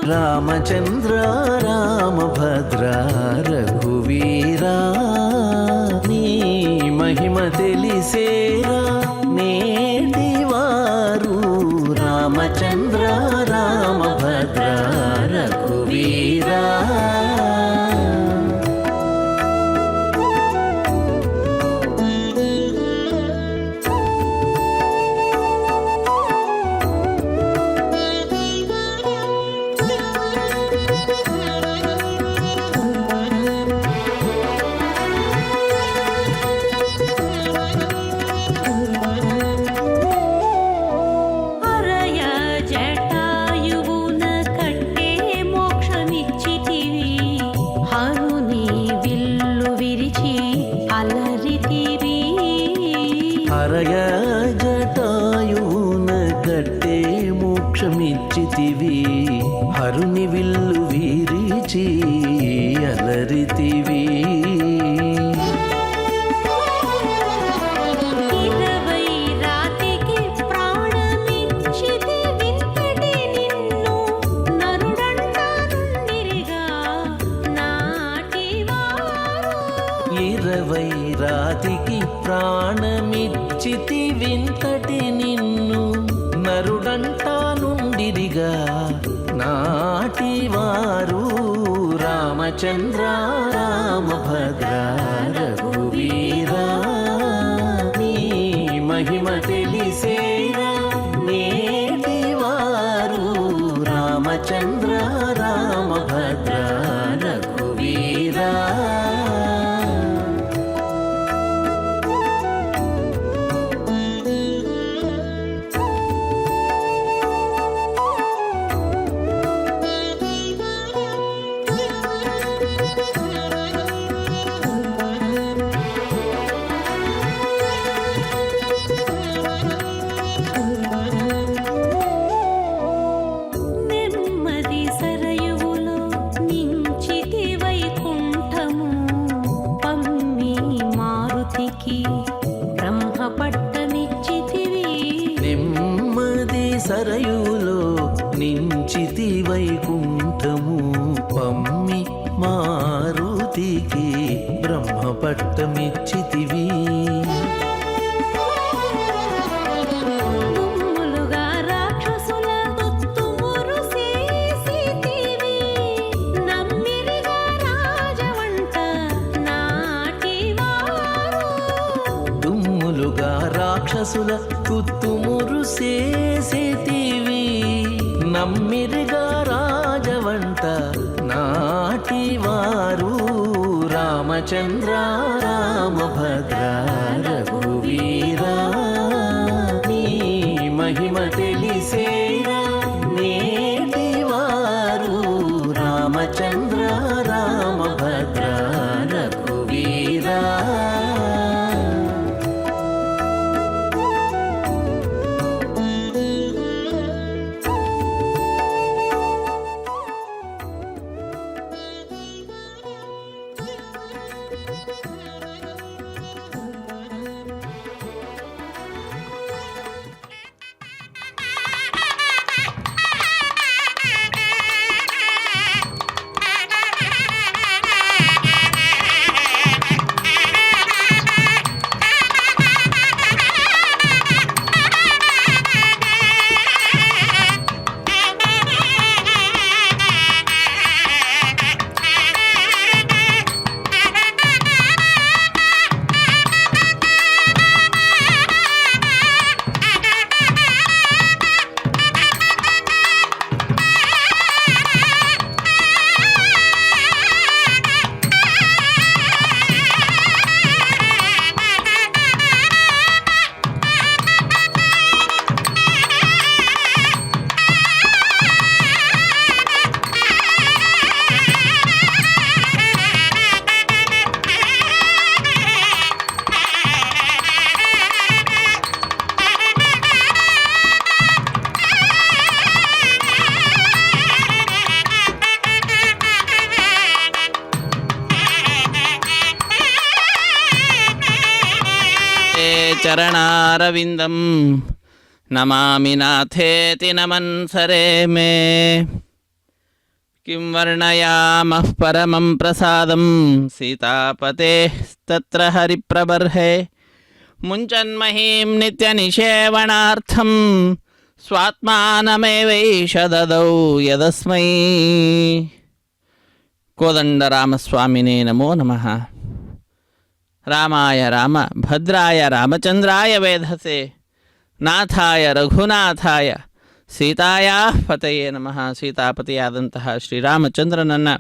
రామచంద్ర రామభద్ర రఘువీరా నీ మహిమ తెలిసేరా నేటివారు రామచంద్ర రామభద్ర రఘువీరా. హరయ జటాయువున కట్టే మోక్షమిచ్చితివి హరుని విల్లు విరిచి అలరితివి. ఇరవై రాతికి ప్రాణమిచ్చితి వింతటి నిన్ను నరుడంటా నుండిరిగా నాటివారు రామచంద్ర రామభద్ర రఘువీరా నీ మహిమ తెలిసేరా నేటివారు రామచంద్ర రామభద్ర రఘువీరా. నెమ్మది సరయులో నించితి వైకుంఠము పమ్మి మారుతికి బ్రహ్మపట్టమిచ్చితివి. రాక్షసుల కుత్తుమురు చేసేతివి నమ్మిరిగా రాజవంట నాటివారు రామచంద్ర రామభద్ర రఘువీరా నీ మహిమ తెలిసేరా నేటివారు రామచంద్ర రామభద్ర రఘువీరా. చరణారవిందం నమామి నాథేతి నమన్సరే మే. ಕಿಂ ವರ್ಣಯಾಮಃ ಪರಮಂ ಪ್ರಸಾದಂ ಸೀತಾಪತೇಸ್ತತ್ರ ಹರಿಪ್ರಬರ್ಹೆ ಮುಂಚನ್ಮಹೀಂ ನಿತ್ಯನಿಷೇವಣಾರ್ಥಂ ಸ್ವಾತ್ಮಾನಮೇವೈಷ ದದೌ ಯದಸ್ಮೈ. ಕೋದಂಡರಾಮಸ್ವಾಮಿನೇ ನಮೋ ನಮಃ. ರಾಮಾಯ ರಾಮ ಭದ್ರಾಯ ರಾಮಚಂದ್ರಾಯ ವೇಧಸೆ ನಾಥಾಯ ರಘುನಾಥಾಯ ಸೀತಾಯಾ ಪತಯೇ ನಮಃ. ಸೀತಾಪತಿಯಾದಂತಹ ಶ್ರೀರಾಮಚಂದ್ರನನ್ನು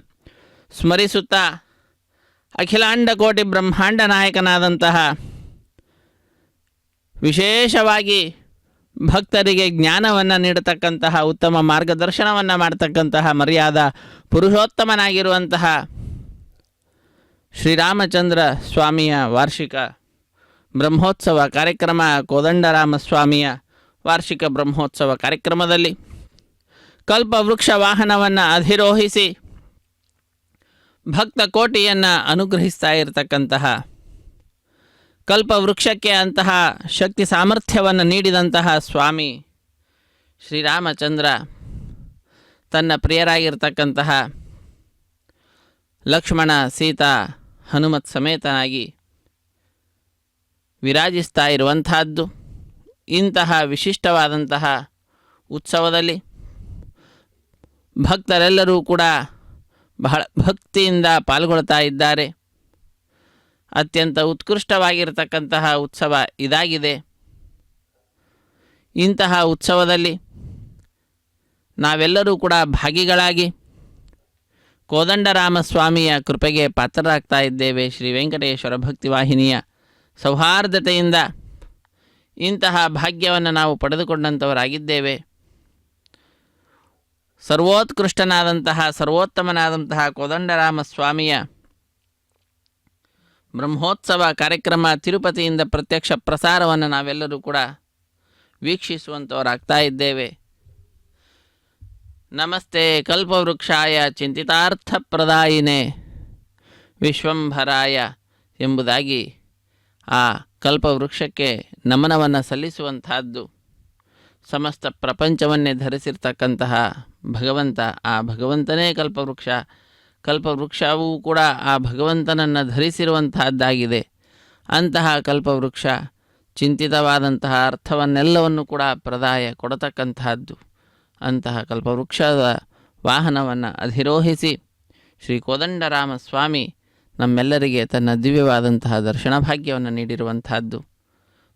ಸ್ಮರಿಸುತ್ತಾ ಅಖಿಲಾಂಡ ಕೋಟಿ ಬ್ರಹ್ಮಾಂಡ ನಾಯಕನಾದಂತಹ, ವಿಶೇಷವಾಗಿ ಭಕ್ತರಿಗೆ ಜ್ಞಾನವನ್ನು ನೀಡತಕ್ಕಂತಹ, ಉತ್ತಮ ಮಾರ್ಗದರ್ಶನವನ್ನು ಮಾಡತಕ್ಕಂತಹ ಮರ್ಯಾದ ಪುರುಷೋತ್ತಮನಾಗಿರುವಂತಹ ಶ್ರೀರಾಮಚಂದ್ರ ಸ್ವಾಮಿಯ ವಾರ್ಷಿಕ ಬ್ರಹ್ಮೋತ್ಸವ ಕಾರ್ಯಕ್ರಮ, ಕೋದಂಡರಾಮಸ್ವಾಮಿಯ ವಾರ್ಷಿಕ ಬ್ರಹ್ಮೋತ್ಸವ ಕಾರ್ಯಕ್ರಮದಲ್ಲಿ ಕಲ್ಪವೃಕ್ಷ ವಾಹನವನ್ನು ಅಧಿರೋಹಿಸಿ ಭಕ್ತ ಕೋಟಿಯನ್ನು ಅನುಗ್ರಹಿಸ್ತಾ ಇರತಕ್ಕಂತಹ, ಕಲ್ಪವೃಕ್ಷಕ್ಕೆ ಅಂತಹ ಶಕ್ತಿ ಸಾಮರ್ಥ್ಯವನ್ನು ನೀಡಿದಂತಹ ಸ್ವಾಮಿ ಶ್ರೀರಾಮಚಂದ್ರ ತನ್ನ ಪ್ರಿಯರಾಗಿರ್ತಕ್ಕಂತಹ ಲಕ್ಷ್ಮಣ, ಸೀತಾ, ಹನುಮತ್ ಸಮೇತನಾಗಿ ವಿರಾಜಿಸ್ತಾ ಇರುವಂತಹದ್ದು. ಇಂತಹ ವಿಶಿಷ್ಟವಾದಂತಹ ಉತ್ಸವದಲ್ಲಿ ಭಕ್ತರೆಲ್ಲರೂ ಕೂಡ ಬಹಳ ಭಕ್ತಿಯಿಂದ ಪಾಲ್ಗೊಳ್ತಾ ಇದ್ದಾರೆ. ಅತ್ಯಂತ ಉತ್ಕೃಷ್ಟವಾಗಿರತಕ್ಕಂತಹ ಉತ್ಸವ ಇದಾಗಿದೆ. ಇಂತಹ ಉತ್ಸವದಲ್ಲಿ ನಾವೆಲ್ಲರೂ ಕೂಡ ಭಾಗಿಗಳಾಗಿ ಕೋದಂಡರಾಮಸ್ವಾಮಿಯ ಕೃಪೆಗೆ ಪಾತ್ರರಾಗ್ತಾ ಇದ್ದೇವೆ. ಶ್ರೀ ವೆಂಕಟೇಶ್ವರ ಭಕ್ತಿವಾಹಿನಿಯ ಸೌಹಾರ್ದತೆಯಿಂದ ಇಂತಹ ಭಾಗ್ಯವನ್ನು ನಾವು ಪಡೆದುಕೊಂಡಂಥವರಾಗಿದ್ದೇವೆ. ಸರ್ವೋತ್ಕೃಷ್ಟನಾದಂತಹ, ಸರ್ವೋತ್ತಮನಾದಂತಹ ಕೋದಂಡರಾಮಸ್ವಾಮಿಯ ಬ್ರಹ್ಮೋತ್ಸವ ಕಾರ್ಯಕ್ರಮ ತಿರುಪತಿಯಿಂದ ಪ್ರತ್ಯಕ್ಷ ಪ್ರಸಾರವನ್ನು ನಾವೆಲ್ಲರೂ ಕೂಡ ವೀಕ್ಷಿಸುವಂಥವರಾಗ್ತಾ ಇದ್ದೇವೆ. ನಮಸ್ತೆ ಕಲ್ಪವೃಕ್ಷಾಯ ಚಿಂತಿತಾರ್ಥಪ್ರದಾಯಿನೇ ವಿಶ್ವಂಭರಾಯ ಎಂಬುದಾಗಿ ಆ ಕಲ್ಪವೃಕ್ಷಕ್ಕೆ ನಮನವನ್ನು ಸಲ್ಲಿಸುವಂತಹದ್ದು. ಸಮಸ್ತ ಪ್ರಪಂಚವನ್ನೇ ಧರಿಸಿರ್ತಕ್ಕಂತಹ ಭಗವಂತ, ಆ ಭಗವಂತನೇ ಕಲ್ಪವೃಕ್ಷ. ಕಲ್ಪವೃಕ್ಷವೂ ಕೂಡ ಆ ಭಗವಂತನನ್ನು ಧರಿಸಿರುವಂತಹದ್ದಾಗಿದೆ. ಅಂತಹ ಕಲ್ಪವೃಕ್ಷ ಚಿಂತಿತವಾದಂತಹ ಅರ್ಥವನ್ನೆಲ್ಲವನ್ನು ಕೂಡ ಪ್ರದಾಯ ಕೊಡತಕ್ಕಂತಹದ್ದು. ಅಂತಹ ಕಲ್ಪವೃಕ್ಷದ ವಾಹನವನ್ನು ಅಧಿರೋಹಿಸಿ ಶ್ರೀ ಕೋದಂಡರಾಮಸ್ವಾಮಿ ನಮ್ಮೆಲ್ಲರಿಗೆ ತನ್ನ ದಿವ್ಯವಾದಂತಹ ದರ್ಶನ ಭಾಗ್ಯವನ್ನು ನೀಡಿರುವಂತಹದ್ದು.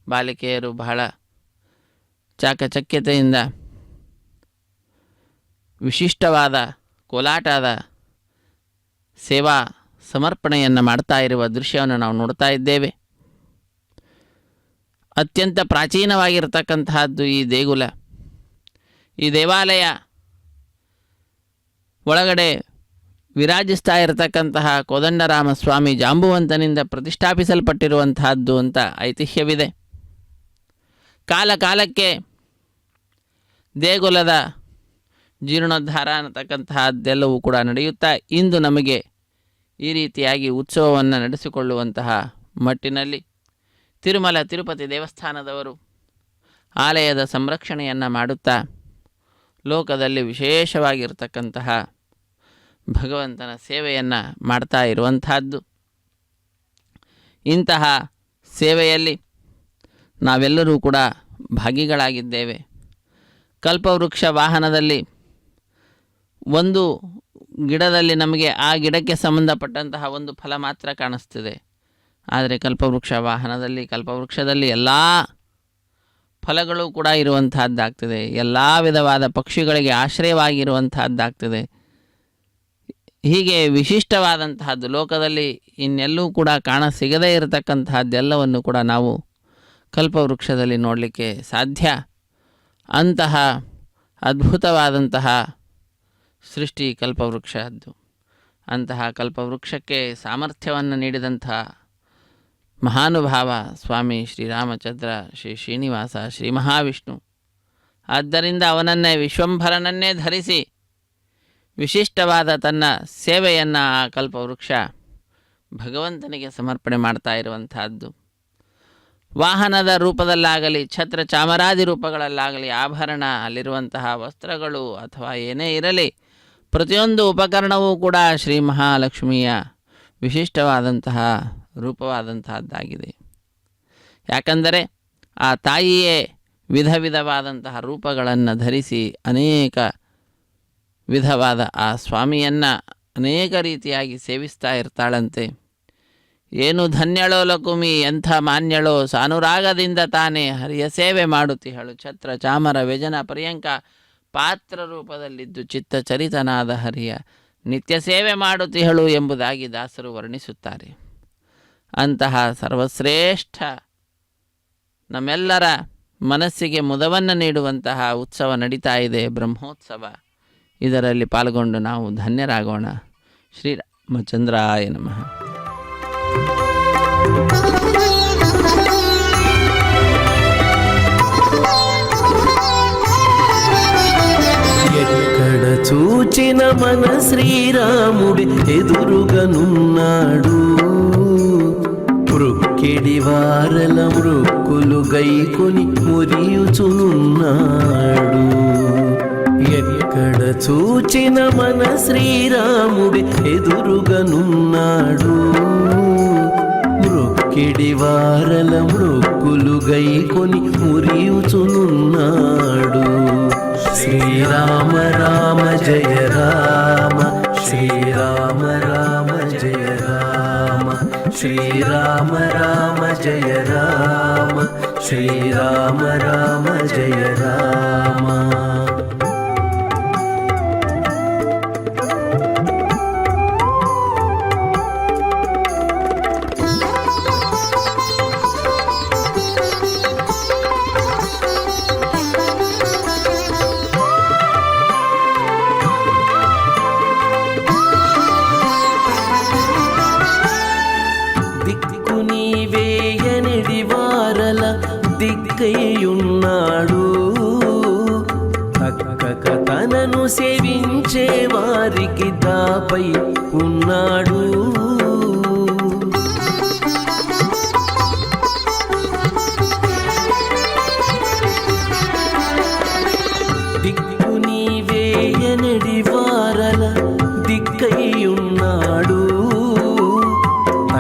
ಬಾಲಿಕೆಯರು ಬಹಳ ಚಾಕಚಕ್ಯತೆಯಿಂದ ವಿಶಿಷ್ಟವಾದ ಕೋಲಾಟದ ಸೇವಾ ಸಮರ್ಪಣೆಯನ್ನು ಮಾಡ್ತಾ ಇರುವ ದೃಶ್ಯವನ್ನು ನಾವು ನೋಡ್ತಾ ಇದ್ದೇವೆ. ಅತ್ಯಂತ ಪ್ರಾಚೀನವಾಗಿರತಕ್ಕಂತಹದ್ದು ಈ ದೇಗುಲ. ಈ ದೇವಾಲಯ ಒಳಗಡೆ ವಿರಾಜಿಸ್ತಾ ಇರತಕ್ಕಂತಹ ಕೋದಂಡರಾಮಸ್ವಾಮಿ ಜಾಂಬುವಂತನಿಂದ ಪ್ರತಿಷ್ಠಾಪಿಸಲ್ಪಟ್ಟಿರುವಂತಹದ್ದು ಅಂತ ಐತಿಹ್ಯವಿದೆ. ಕಾಲ ಕಾಲಕ್ಕೆ ದೇಗುಲದ ಜೀರ್ಣೋದ್ಧಾರ ಅನ್ನತಕ್ಕಂತಹದ್ದೆಲ್ಲವೂ ಕೂಡ ನಡೆಯುತ್ತಾ ಇಂದು ನಮಗೆ ಈ ರೀತಿಯಾಗಿ ಉತ್ಸವವನ್ನು ನಡೆಸಿಕೊಳ್ಳುವಂತಹ ಮಟ್ಟಿನಲ್ಲಿ ತಿರುಮಲ ತಿರುಪತಿ ದೇವಸ್ಥಾನದವರು ಆಲಯದ ಸಂರಕ್ಷಣೆಯನ್ನು ಮಾಡುತ್ತಾ ಲೋಕದಲ್ಲಿ ವಿಶೇಷವಾಗಿರ್ತಕ್ಕಂತಹ ಭಗವಂತನ ಸೇವೆಯನ್ನು ಮಾಡ್ತಾ ಇರುವಂತಹದ್ದು. ಇಂತಹ ಸೇವೆಯಲ್ಲಿ ನಾವೆಲ್ಲರೂ ಕೂಡ ಭಾಗಿಗಳಾಗಿದ್ದೇವೆ. ಕಲ್ಪವೃಕ್ಷ ವಾಹನದಲ್ಲಿ ಒಂದು ಗಿಡದಲ್ಲಿ ನಮಗೆ ಆ ಗಿಡಕ್ಕೆ ಸಂಬಂಧಪಟ್ಟಂತಹ ಒಂದು ಫಲ ಮಾತ್ರ ಕಾಣಿಸ್ತಿದೆ. ಆದರೆ ಕಲ್ಪವೃಕ್ಷ ವಾಹನದಲ್ಲಿ, ಕಲ್ಪವೃಕ್ಷದಲ್ಲಿ ಎಲ್ಲ ಫಲಗಳು ಕೂಡ ಇರುವಂತಹದ್ದಾಗ್ತದೆ. ಎಲ್ಲ ವಿಧವಾದ ಪಕ್ಷಿಗಳಿಗೆ ಆಶ್ರಯವಾಗಿರುವಂತಹದ್ದಾಗ್ತದೆ. ಹೀಗೆ ವಿಶಿಷ್ಟವಾದಂತಹದ್ದು ಲೋಕದಲ್ಲಿ ಇನ್ನೆಲ್ಲೂ ಕೂಡ ಕಾಣ ಸಿಗದೇ ಇರತಕ್ಕಂತಹದ್ದೆಲ್ಲವನ್ನು ಕೂಡ ನಾವು ಕಲ್ಪವೃಕ್ಷದಲ್ಲಿ ನೋಡಲಿಕ್ಕೆ ಸಾಧ್ಯ. ಅಂತಹ ಅದ್ಭುತವಾದಂತಹ ಸೃಷ್ಟಿ ಕಲ್ಪವೃಕ್ಷದ್ದು. ಅಂತಹ ಕಲ್ಪವೃಕ್ಷಕ್ಕೆ ಸಾಮರ್ಥ್ಯವನ್ನು ನೀಡಿದಂತಹ ಮಹಾನುಭಾವ ಸ್ವಾಮಿ ಶ್ರೀರಾಮಚಂದ್ರ, ಶ್ರೀ ಶ್ರೀನಿವಾಸ, ಶ್ರೀ ಮಹಾವಿಷ್ಣು. ಆದ್ದರಿಂದ ಅವನನ್ನೇ ವಿಶ್ವಂಭರನನ್ನೇ ಧರಿಸಿ ವಿಶಿಷ್ಟವಾದ ತನ್ನ ಸೇವೆಯನ್ನು ಆ ಕಲ್ಪವೃಕ್ಷ ಭಗವಂತನಿಗೆ ಸಮರ್ಪಣೆ ಮಾಡ್ತಾ ಇರುವಂತಹದ್ದು. ವಾಹನದ ರೂಪದಲ್ಲಾಗಲಿ, ಛತ್ರ ಚಾಮರಾದಿ ರೂಪಗಳಲ್ಲಾಗಲಿ, ಆಭರಣ, ಅಲ್ಲಿರುವಂತಹ ವಸ್ತ್ರಗಳು ಅಥವಾ ಏನೇ ಇರಲಿ, ಪ್ರತಿಯೊಂದು ಉಪಕರಣವೂ ಕೂಡ ಶ್ರೀ ಮಹಾಲಕ್ಷ್ಮಿಯ ವಿಶಿಷ್ಟವಾದಂತಹ ರೂಪವಾದಂತಹದ್ದಾಗಿದೆ. ಯಾಕಂದರೆ ಆ ತಾಯಿಯೇ ವಿಧ ವಿಧವಾದಂತಹ ರೂಪಗಳನ್ನು ಧರಿಸಿ ಅನೇಕ ವಿಧವಾದ ಆ ಸ್ವಾಮಿಯನ್ನು ಅನೇಕ ರೀತಿಯಾಗಿ ಸೇವಿಸ್ತಾ ಇರ್ತಾಳಂತೆ. ಏನು ಧನ್ಯಳೋ ಲಕುಮಿ, ಎಂಥ ಮಾನ್ಯಳೋ, ಸಾನುರಾಗದಿಂದ ತಾನೇ ಹರಿಯ ಸೇವೆ ಮಾಡುತ್ತಿಹಳು. ಛತ್ರ ಚಾಮರ ವ್ಯಜನ ಪರ್ಯಂಕ ಪಾತ್ರ ರೂಪದಲ್ಲಿದ್ದು ಚಿತ್ತ ಚರಿತನಾದ ಹರಿಯ ನಿತ್ಯ ಸೇವೆ ಮಾಡುತ್ತಿಹಳು ಎಂಬುದಾಗಿ ದಾಸರು ವರ್ಣಿಸುತ್ತಾರೆ. ಅಂತಹ ಸರ್ವಶ್ರೇಷ್ಠ ನಮ್ಮೆಲ್ಲರ ಮನಸ್ಸಿಗೆ ಮುದವನ್ನು ನೀಡುವಂತಹ ಉತ್ಸವ ನಡೀತಾ ಇದೆ, ಬ್ರಹ್ಮೋತ್ಸವ. ಇದರಲ್ಲಿ ಪಾಲ್ಗೊಂಡು ನಾವು ಧನ್ಯರಾಗೋಣ. ಶ್ರೀರಾಮಚಂದ್ರಾಯ ನಮಃ. ఎక్కడ చూచిన మన శ్రీరాముడి ఎదురుగనున్నాడు. మృక్కిడి వారల మృక్కులు గైకొని మురియుచునున్నాడు. ఎక్కడ చూచిన మన శ్రీరాముడి ఎదురుగనున్నాడు. మృక్కిడి వారల మృక్కులు గైకొని మురియుచునున్నాడు. శ్రీరామ రామ జయ రామ, శ్రీరామ రామ జయ రామ, శ్రీరామ రామ జయ రామ, శ్రీరామ రామ జయ రామ. దిక్కయ్యున్నాడు. అక్కక తనను సేవించే వారికి దాపై ఉన్నాడు. దిక్కు నీవేయనడి వారల దిక్కయ్యున్నాడు.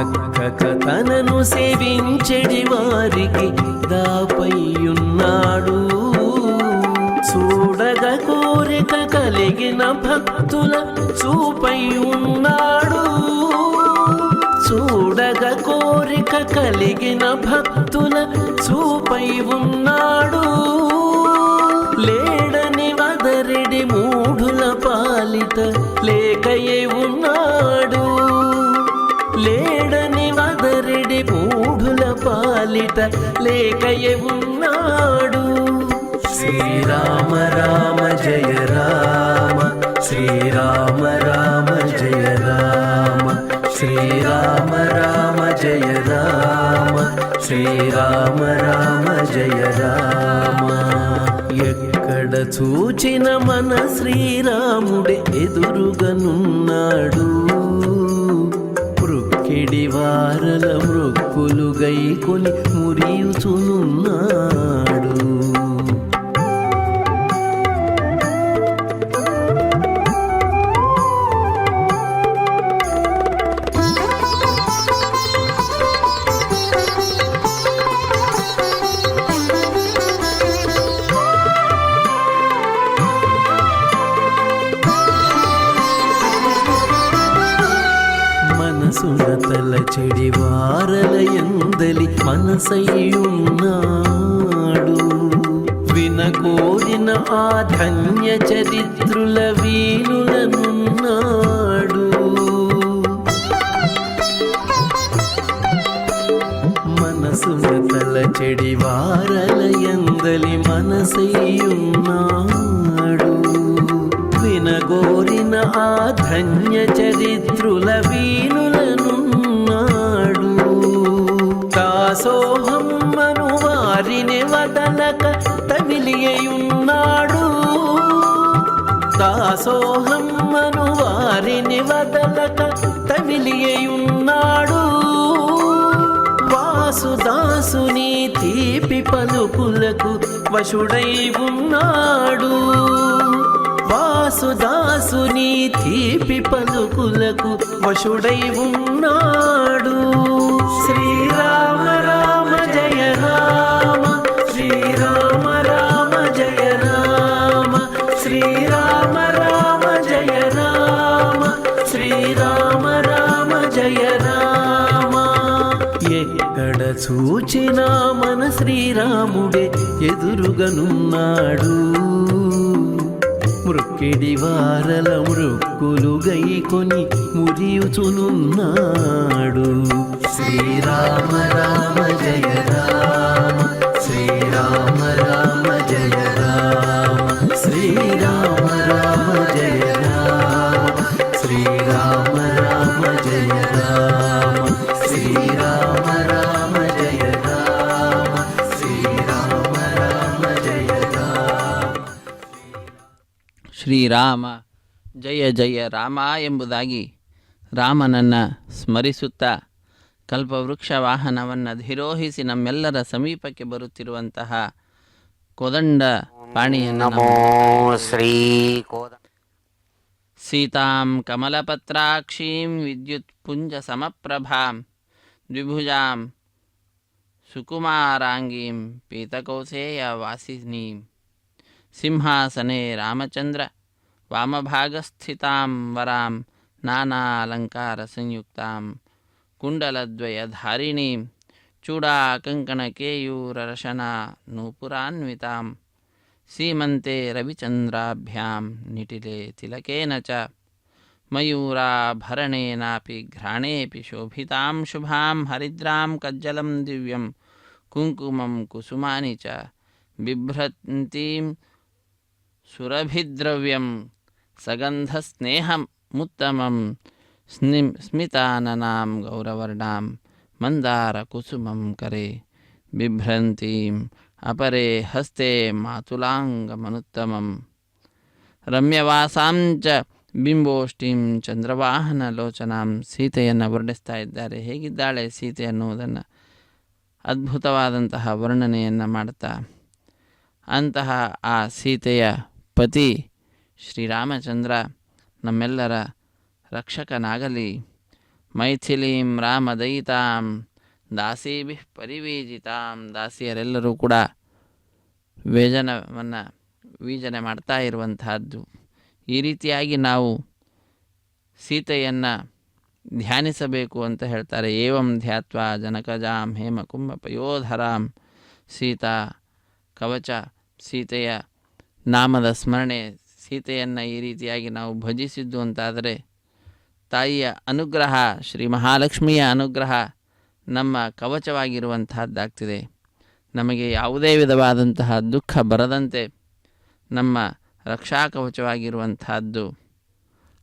అక్కక తనను సేవించడి వారికి దాపయ్యున్నాడు. చూడగ కోరిక కలిగిన భక్తుల చూపై ఉన్నాడు. చూడగ కోరిక కలిగిన భక్తుల చూపై ఉన్నాడు. లేడని వదరెడి మూఢుల పాలిట లేకయే ఉన్నాడు. లేడని వదరెడి మూఢుల పాలిట లేకయే ఉన్నాడు. శ్రీరామ రామ జయ రామ, శ్రీరామ రామ జయ రామ, శ్రీరామ రామ జయ రామ, శ్రీరామ రామ జయ రామ. ఎక్కడ చూచిన మన శ్రీరాముడే ఎదురుగనున్నాడు. మృక్కిడి వారల మృక్కులు గైకొని మురియుచునున్నాడు. మనసునతల చెడి వారల ఎందలి మనసయ్యున్నాడు. వినకోరిన ఆ ధన్య చరిత్రుల వీనులనున్నాడు. మనసునతల చెడి వారల ఎందలి మనసయ్యున్నాడు. వినగోరిన ఆ ధన్య చరిత్రుల వీనులనున్నాడు. దాసోహమ్మను వారిని వదలక తమిలియున్నాడు. దాసోహమ్మను వారిని వదలక తమిలియున్నాడు. వాసుదాసుని తీపి పలుకులకు వశుడై ఉన్నాడు. వాసుదాసుని తీపి పలుకులకు వశుడై ఉన్నాడు. శ్రీరామ రామ జయ రామ, శ్రీరామ రామ జయ రామ, శ్రీరామ రామ జయ రామ, శ్రీరామ రామ జయ రామ. ఎక్కడ చూచినా మన శ్రీరాముడే ఎదురుగనున్నాడు. మృక్కిడి వారల మృక్కులు గైకొని మురియుచునున్నాడు. శ్రీరామ రామ జయ రామ, శ్రీరామ రామ జయ రామ, శ్రీరామ రామ జయ రామ, శ్రీరామ రామ జయ రామ, శ్రీరామ రామ జయ రామ, శ్రీరామ రామ జయ రామ. ಶ್ರೀರಾಮ ಜಯ ಜಯ ರಾಮ ಎಂಬುದಾಗಿ ರಾಮನನ್ನು ಸ್ಮರಿಸುತ್ತಾ ಕಲ್ಪವೃಕ್ಷ ವಾಹನವನ್ನು ಧಿರೋಹಿಸಿ ನಮ್ಮೆಲ್ಲರ ಸಮೀಪಕ್ಕೆ ಬರುತ್ತಿರುವಂತಹ ಕೋದಂಡ ಪಾಣಿಯನ್ನು ಸೀತಾಂ ಕಮಲಪತ್ರಾಕ್ಷೀಂ ವಿದ್ಯುತ್ ಪುಂಜ ಸಮಪ್ರಭಾಂ ದ್ವಿಭುಜಾಂ ಸುಕುಮಾರಾಂಗೀಂ ಪೀತಕೌಸೇಯ ವಾಸಿನೀಂ ಸಿಂಹಾಸನೆ ರಾಮಚಂದ್ರ ವಾಮಭಾಗಸ್ಥಿತಾಂ ವರಾಂ ನಾನಾ ಅಲಂಕಾರ ಸಂಯುಕ್ತಾಂ ಕುಂಡಲದ್ವಯಧಾರಿಣೀಂ ಚೂಡಾಕಂಕಣಕೇಯೂರರಶನಾ ನೂಪುರಾನ್ವಿತಾಂ ಸೀಮಂತೆ ರವಿಚಂದ್ರಾಭ್ಯಾಂ ನಿಟಿಲೆ ತಿಲಕೇನ ಚ ಮಯೂರಾಭರಣೇನಾಪಿ ಘ್ರಾಣೇಪಿ ಶೋಭಿತಾಂ ಶುಭಾಂ ಹರಿದ್ರಾಂ ಕಜ್ಜಲಂ ದಿವ್ಯಂ ಕುಂಕುಮಂ ಕುಸುಮಾನಿ ಚ ಬಿಭ್ರಂತೀಂ ಸುರಭಿದ್ರವ್ಯಂ ಸಗಂಧಸ್ನೇಹಮುತ್ತಮಂ ಸ್ಮಿತಾನನಾಂ ಗೌರವರ್ಣಾಂ ಮಂದಾರಕುಸುಮಂ ಕರೆ ಬಿಭ್ರಂತೀಂ ಅಪರೆ ಹಸ್ತೆ ಮಾತುಲಾಂಗಮನುತ್ತಮಂ ರಮ್ಯವಾಸಾಂ ಚ ಬಿಂಬೋಷ್ಟಿಂ ಚಂದ್ರವಾಹನಲೋಚನಾಂ. ಸೀತೆಯನ್ನು ವರ್ಣಿಸ್ತಾ ಇದ್ದಾರೆ. ಹೇಗಿದ್ದಾಳೆ ಸೀತೆ ಅನ್ನುವುದನ್ನು ಅದ್ಭುತವಾದಂತಹ ವರ್ಣನೆಯನ್ನು ಮಾಡ್ತಾ, ಅಂತಹ ಆ ಸೀತೆಯ ಪತಿ ಶ್ರೀರಾಮಚಂದ್ರ ನಮ್ಮೆಲ್ಲರ ರಕ್ಷಕನಾಗಲಿ. ಮೈಥಿಲೀಂ ರಾಮದಯಿತಾಂ ದಾಸೀಭಿ ಪರಿವೀಜಿತಾಂ. ದಾಸಿಯರೆಲ್ಲರೂ ಕೂಡ ವೀಜನೆ ಮಾಡ್ತಾ ಇರುವಂತಹದ್ದು. ಈ ರೀತಿಯಾಗಿ ನಾವು ಸೀತೆಯನ್ನು ಧ್ಯಾನಿಸಬೇಕು ಅಂತ ಹೇಳ್ತಾರೆ. ಏವಂ ಧ್ಯಾತ್ವಾ ಜನಕಜಾಂ ಹೇಮಕುಂಭ ಪಯೋಧರಾಂ. ಸೀತಾ ಕವಚ, ಸೀತೆಯ ನಾಮದ ಸ್ಮರಣೆ, ಸೀತೆಯನ್ನು ಈ ರೀತಿಯಾಗಿ ನಾವು ಭಜಿಸಿದ್ದು ಅಂತಾದರೆ ತಾಯಿಯ ಅನುಗ್ರಹ, ಶ್ರೀ ಮಹಾಲಕ್ಷ್ಮಿಯ ಅನುಗ್ರಹ ನಮ್ಮ ಕವಚವಾಗಿರುವಂತಹದ್ದಾಗ್ತಿದೆ. ನಮಗೆ ಯಾವುದೇ ವಿಧವಾದಂತಹ ದುಃಖ ಬರದಂತೆ ನಮ್ಮ ರಕ್ಷಾ ಕವಚವಾಗಿರುವಂತಹದ್ದು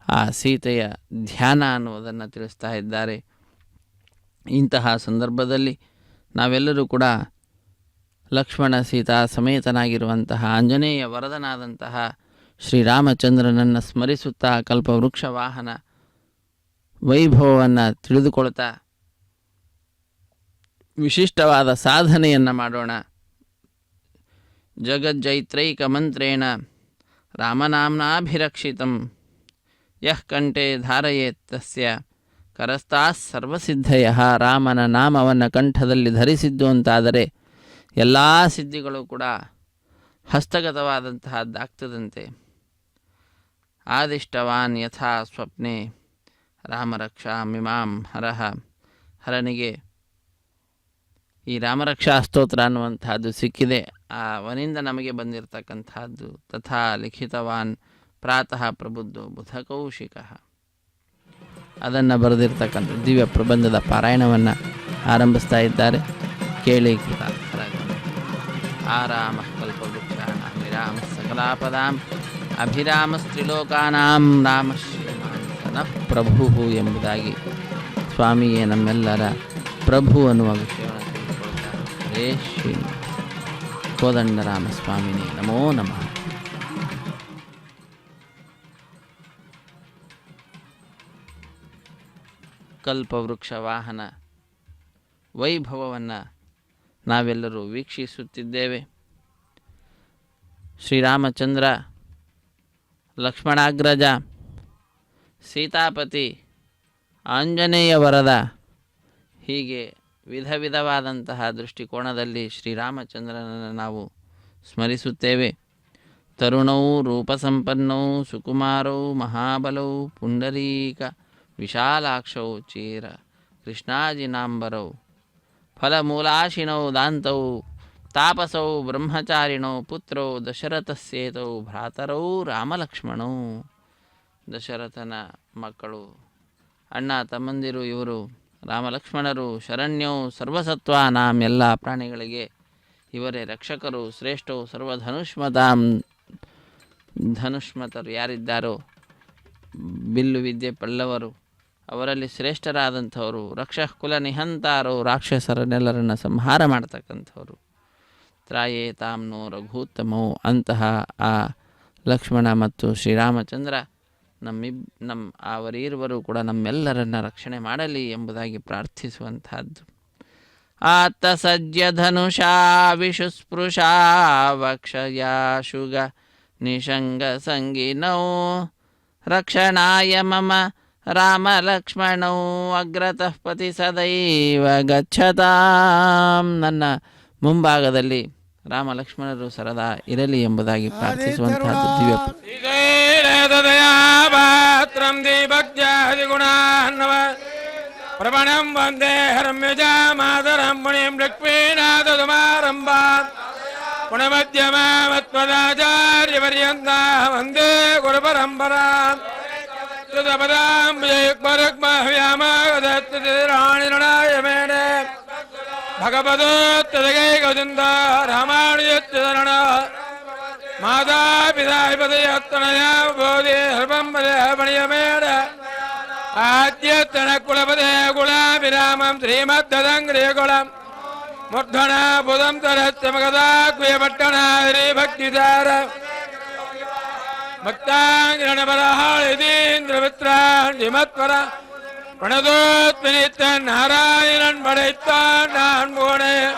ಆ ಸೀತೆಯ ಧ್ಯಾನ ಅನ್ನುವುದನ್ನು ತಿಳಿಸ್ತಾ ಇದ್ದಾರೆ. ಇಂತಹ ಸಂದರ್ಭದಲ್ಲಿ ನಾವೆಲ್ಲರೂ ಕೂಡ ಲಕ್ಷ್ಮಣ ಸೀತಾ ಸಮೇತನಾಗಿರುವಂತಹ ಆಂಜನೇಯ ವರದನಾದಂತಹ ಶ್ರೀರಾಮಚಂದ್ರನನ್ನು ಸ್ಮರಿಸುತ್ತಾ ಕಲ್ಪವೃಕ್ಷ ವಾಹನ ವೈಭವವನ್ನು ತಿಳಿದುಕೊಳ್ತಾ ವಿಶಿಷ್ಟವಾದ ಸಾಧನೆಯನ್ನು ಮಾಡೋಣ. ಜಗಜ್ಜೈತ್ರೈಕ ಮಂತ್ರೇಣ ರಾಮನಾಮ್ನಾಭಿರಕ್ಷಿತಂ ಯಃ ಕಂಠೆ ಧಾರಯೇತ್ ತಸ್ಯ ಕರಸ್ತಾಸ್ ಸರ್ವಸಿದ್ಧಯಃ. ರಾಮನ ನಾಮವನ್ನು ಕಂಠದಲ್ಲಿ ಧರಿಸಿದ್ದು ಅಂತಾದರೆ ಎಲ್ಲ ಸಿದ್ಧಿಗಳು ಕೂಡ ಹಸ್ತಗತವಾದಂತಹದ್ದಾಗ್ತದಂತೆ. ಆದಿಷ್ಟವಾನ್ ಯಥಾ ಸ್ವಪ್ನೆ ರಾಮರಕ್ಷಾ ಮಿಮಾಂ ಹರಹ. ಹರನಿಗೆ ಈ ರಾಮರಕ್ಷಾ ಸ್ತೋತ್ರ ಅನ್ನುವಂತಹದ್ದು ಸಿಕ್ಕಿದೆ. ಅವನಿಂದ ನಮಗೆ ಬಂದಿರತಕ್ಕಂತಹದ್ದು. ತಥಾ ಲಿಖಿತವಾನ್ ಪ್ರಾತಃ ಪ್ರಬುದ್ಧೋ ಬುಧಕೌಶಿಕ. ಅದನ್ನು ಬರೆದಿರ್ತಕ್ಕಂಥ ದಿವ್ಯ ಪ್ರಬಂಧದ ಪಾರಾಯಣವನ್ನು ಆರಂಭಿಸ್ತಾ ಇದ್ದಾರೆ. ಕೇಳಿ ಕೃತಾರ್ಥರಾಗಿ. ಆರಾಮ ಕಲ್ಪವೃಕ್ಷಾಣಾಂ ವಿರಾಮ ಸಕಲಾಪದಾಂ ಅಭಿರಾಮಸ್ತ್ರಿಲೋಕಾನಾಂ ರಾಮ ಶ್ರೀಮಾನ್ ಪ್ರಭು ಎಂಬುದಾಗಿ ಸ್ವಾಮಿಯೇ ನಮ್ಮೆಲ್ಲರ ಪ್ರಭು ಅನ್ನುವ ವಿಷಯವನ್ನು ತಿಳಿದುಕೊಳ್ತಾರೆ. ಹರೇ ಶ್ರೀ ಕೋದಂಡರಾಮ ಸ್ವಾಮಿನೇ ನಮೋ ನಮಃ. ಕಲ್ಪವೃಕ್ಷ ವಾಹನ ವೈಭವವನ್ನು ನಾವೆಲ್ಲರೂ ವೀಕ್ಷಿಸುತ್ತಿದ್ದೇವೆ. ಶ್ರೀರಾಮಚಂದ್ರ ಲಕ್ಷ್ಮಣಾಗ್ರಜ, ಸೀತಾಪತಿ, ಆಂಜನೇಯ ವರದ, ಹೀಗೆ ವಿಧ ವಿಧವಾದಂತಹ ದೃಷ್ಟಿಕೋನದಲ್ಲಿ ಶ್ರೀರಾಮಚಂದ್ರನನ್ನು ನಾವು ಸ್ಮರಿಸುತ್ತೇವೆ. ತರುಣೌ ರೂಪಸಂಪನ್ನೌ ಸುಕುಮಾರೌ ಮಹಾಬಲೌ ಪುಂಡರೀಕ ವಿಶಾಲಾಕ್ಷೌ ಚೀರ ಕೃಷ್ಣಾಜಿನಾಂಬರೌ ಫಲಮೂಲಾಶಿನೌ ದಾಂತೌ ತಾಪಸೌ ಬ್ರಹ್ಮಚಾರಿಣೌ ಪುತ್ರೌ ದಶರಥಸ್ಯೇತೌ ಭ್ರಾತರೌ ರಾಮಲಕ್ಷ್ಮಣೌ. ದಶರಥನ ಮಕ್ಕಳು, ಅಣ್ಣ ತಮ್ಮಂದಿರು ಇವರು ರಾಮಲಕ್ಷ್ಮಣರು. ಶರಣ್ಯೌ ಸರ್ವಸತ್ವಾನಾಂ, ಎಲ್ಲ ಪ್ರಾಣಿಗಳಿಗೆ ಇವರೇ ರಕ್ಷಕರು. ಶ್ರೇಷ್ಠವು ಸರ್ವಧನುಷ್ಮತಾಂ, ಧನುಷ್ಮತರು ಯಾರಿದ್ದಾರೋ ಬಿಲ್ಲು ವಿದ್ಯೆ ಪಲ್ಲವರು ಅವರಲ್ಲಿ ಶ್ರೇಷ್ಠರಾದಂಥವರು. ರಕ್ಷಃ ಕುಲ ನಿಹಂತಾರೋ, ರಾಕ್ಷಸರನ್ನೆಲ್ಲರನ್ನು ಸಂಹಾರ ಮಾಡ್ತಕ್ಕಂಥವರು. ತ್ರಾಯೇ ತಾಮ್ನೋ ರಘೂತ್ತಮೋ, ಅಂತಹ ಆ ಲಕ್ಷ್ಮಣ ಮತ್ತು ಶ್ರೀರಾಮಚಂದ್ರ ಅವರೀರುವರು ಕೂಡ ನಮ್ಮೆಲ್ಲರನ್ನ ರಕ್ಷಣೆ ಮಾಡಲಿ ಎಂಬುದಾಗಿ ಪ್ರಾರ್ಥಿಸುವಂತಹದ್ದು. ಆತ ಸಜ್ಯ ಧನುಷಾ ವಿಶುಸ್ಪೃಶಾ ವಕ್ಷಯಾಶುಗ ನಿಶಂಗ ಸಂಗಿನೌ ರಕ್ಷಣಾಯ ಮಮ ರಾಮ ಲಕ್ಷ್ಮಣೌ ಅಗ್ರತಃ ಪತಿ ಸದೈವ ಗಚ್ಚತಾಂ. ನನ್ನ ಮುಂಭಾಗದಲ್ಲಿ ರಾಮ ಲಕ್ಷ್ಮಣರು ಸರದಾ ಇರಲಿ ಎಂಬುದಾಗಿ ಪ್ರಾರ್ಥಿಸುವಂತಹದ್ದು ದಿವ್ಯ ಪ್ರವಣಂ ವಂದೇ ಹರಮ್ಯಜಾಮಾತರಂ ಮುನಿಂ ಲಕ್ಷ್ಮೀನಾಥಸಮಾರಂಭಾ ಪುಣಮಧ್ಯಮಾಮತ್ಪದಾಚಾರ್ಯವರ್ಯಂತ ವಂದೇ ಗುರುಪರಂಪರಾ ಸುತಪದಾಂ ವಿಜಯಕುಮಾರಕ್ಮಹ್ಯಾಮಾಗದತ್ತರಾಣಿರಣಾಯ ಮೇನೆ ಭಗವದೋತ್ತದಗೈಕದಿಂದ ರಾಮಾನುಜತ್ತರಣ ಮಾತಾ ಪಿತಾಪದಯತ್ತನಯ ಬೋಧಿ ಸರ್ವಂಪದ ಪಣಿಯ ಮೇಡ ಆದ್ಯತನ ಕುಲಪದೇ ಕುಲಾಭಿರಾಮಂ ಶ್ರೀಮದ್ದದಂಗ್ರಿಯಕುಲಂ ಮುರ್ಧನ ಬುಧಂ ತರಸ್ಯ ಮಗದಾಗ್ವಯಪಟ್ಟಣ ಶ್ರೀ ಭಕ್ತಿದಾರ ಭಕ್ತಾಂಗ್ರಣಬಲಹಾಳಿದೀಂದ್ರಮಿತ್ರಾಂಜಿಮತ್ವರ ಪ್ರಣದೋತ್ಮಿನಿத்த நாராயணன் படைத்தான் நான் போனேன்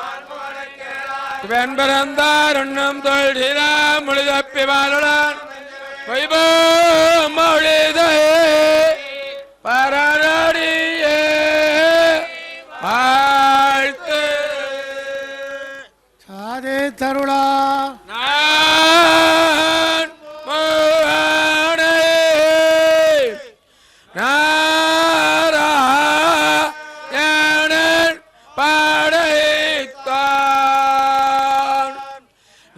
வெண்பரந்தாருண்ணும் தொழிலா முழுதப்பி வாழலான் வைபோமொழிதே பரடியே வாழ்த்து சாதே தருளா நான் மோகனே நாராயணன் படைத்தான்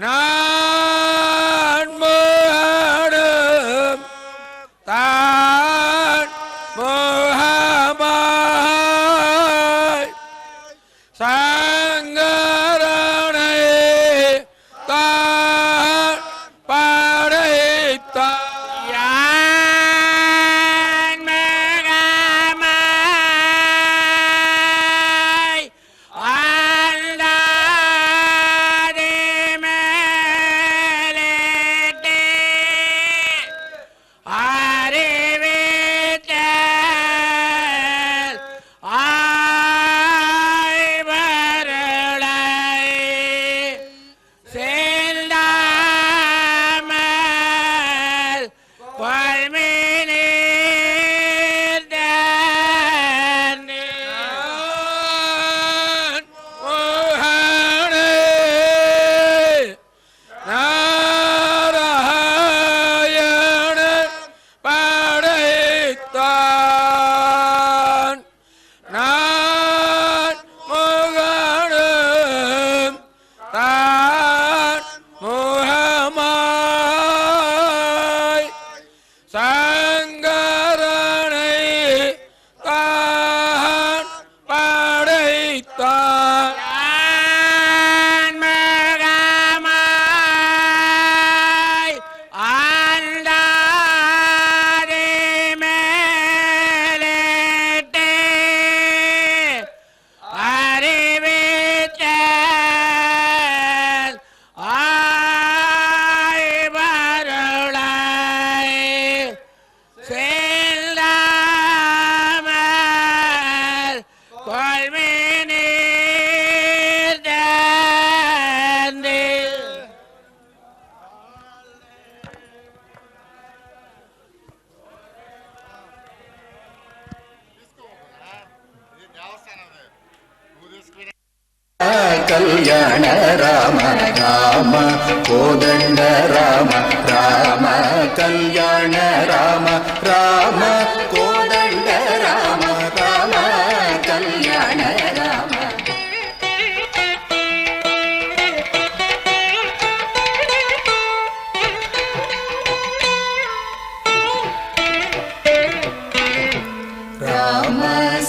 நான் மோகனும் தான் ಕಲ್ಯಾಣ ರಾಮ ರಾಮ ಕೋದಂಡ ರಾಮ ರಾಮ ಕಲ್ಯಾಣ ರಾಮ ರಾಮ ಕೋದಂಡ ರಾಮ ರಾಮ ಕಲ್ಯಾಣ ರಾಮ. ರಾಮ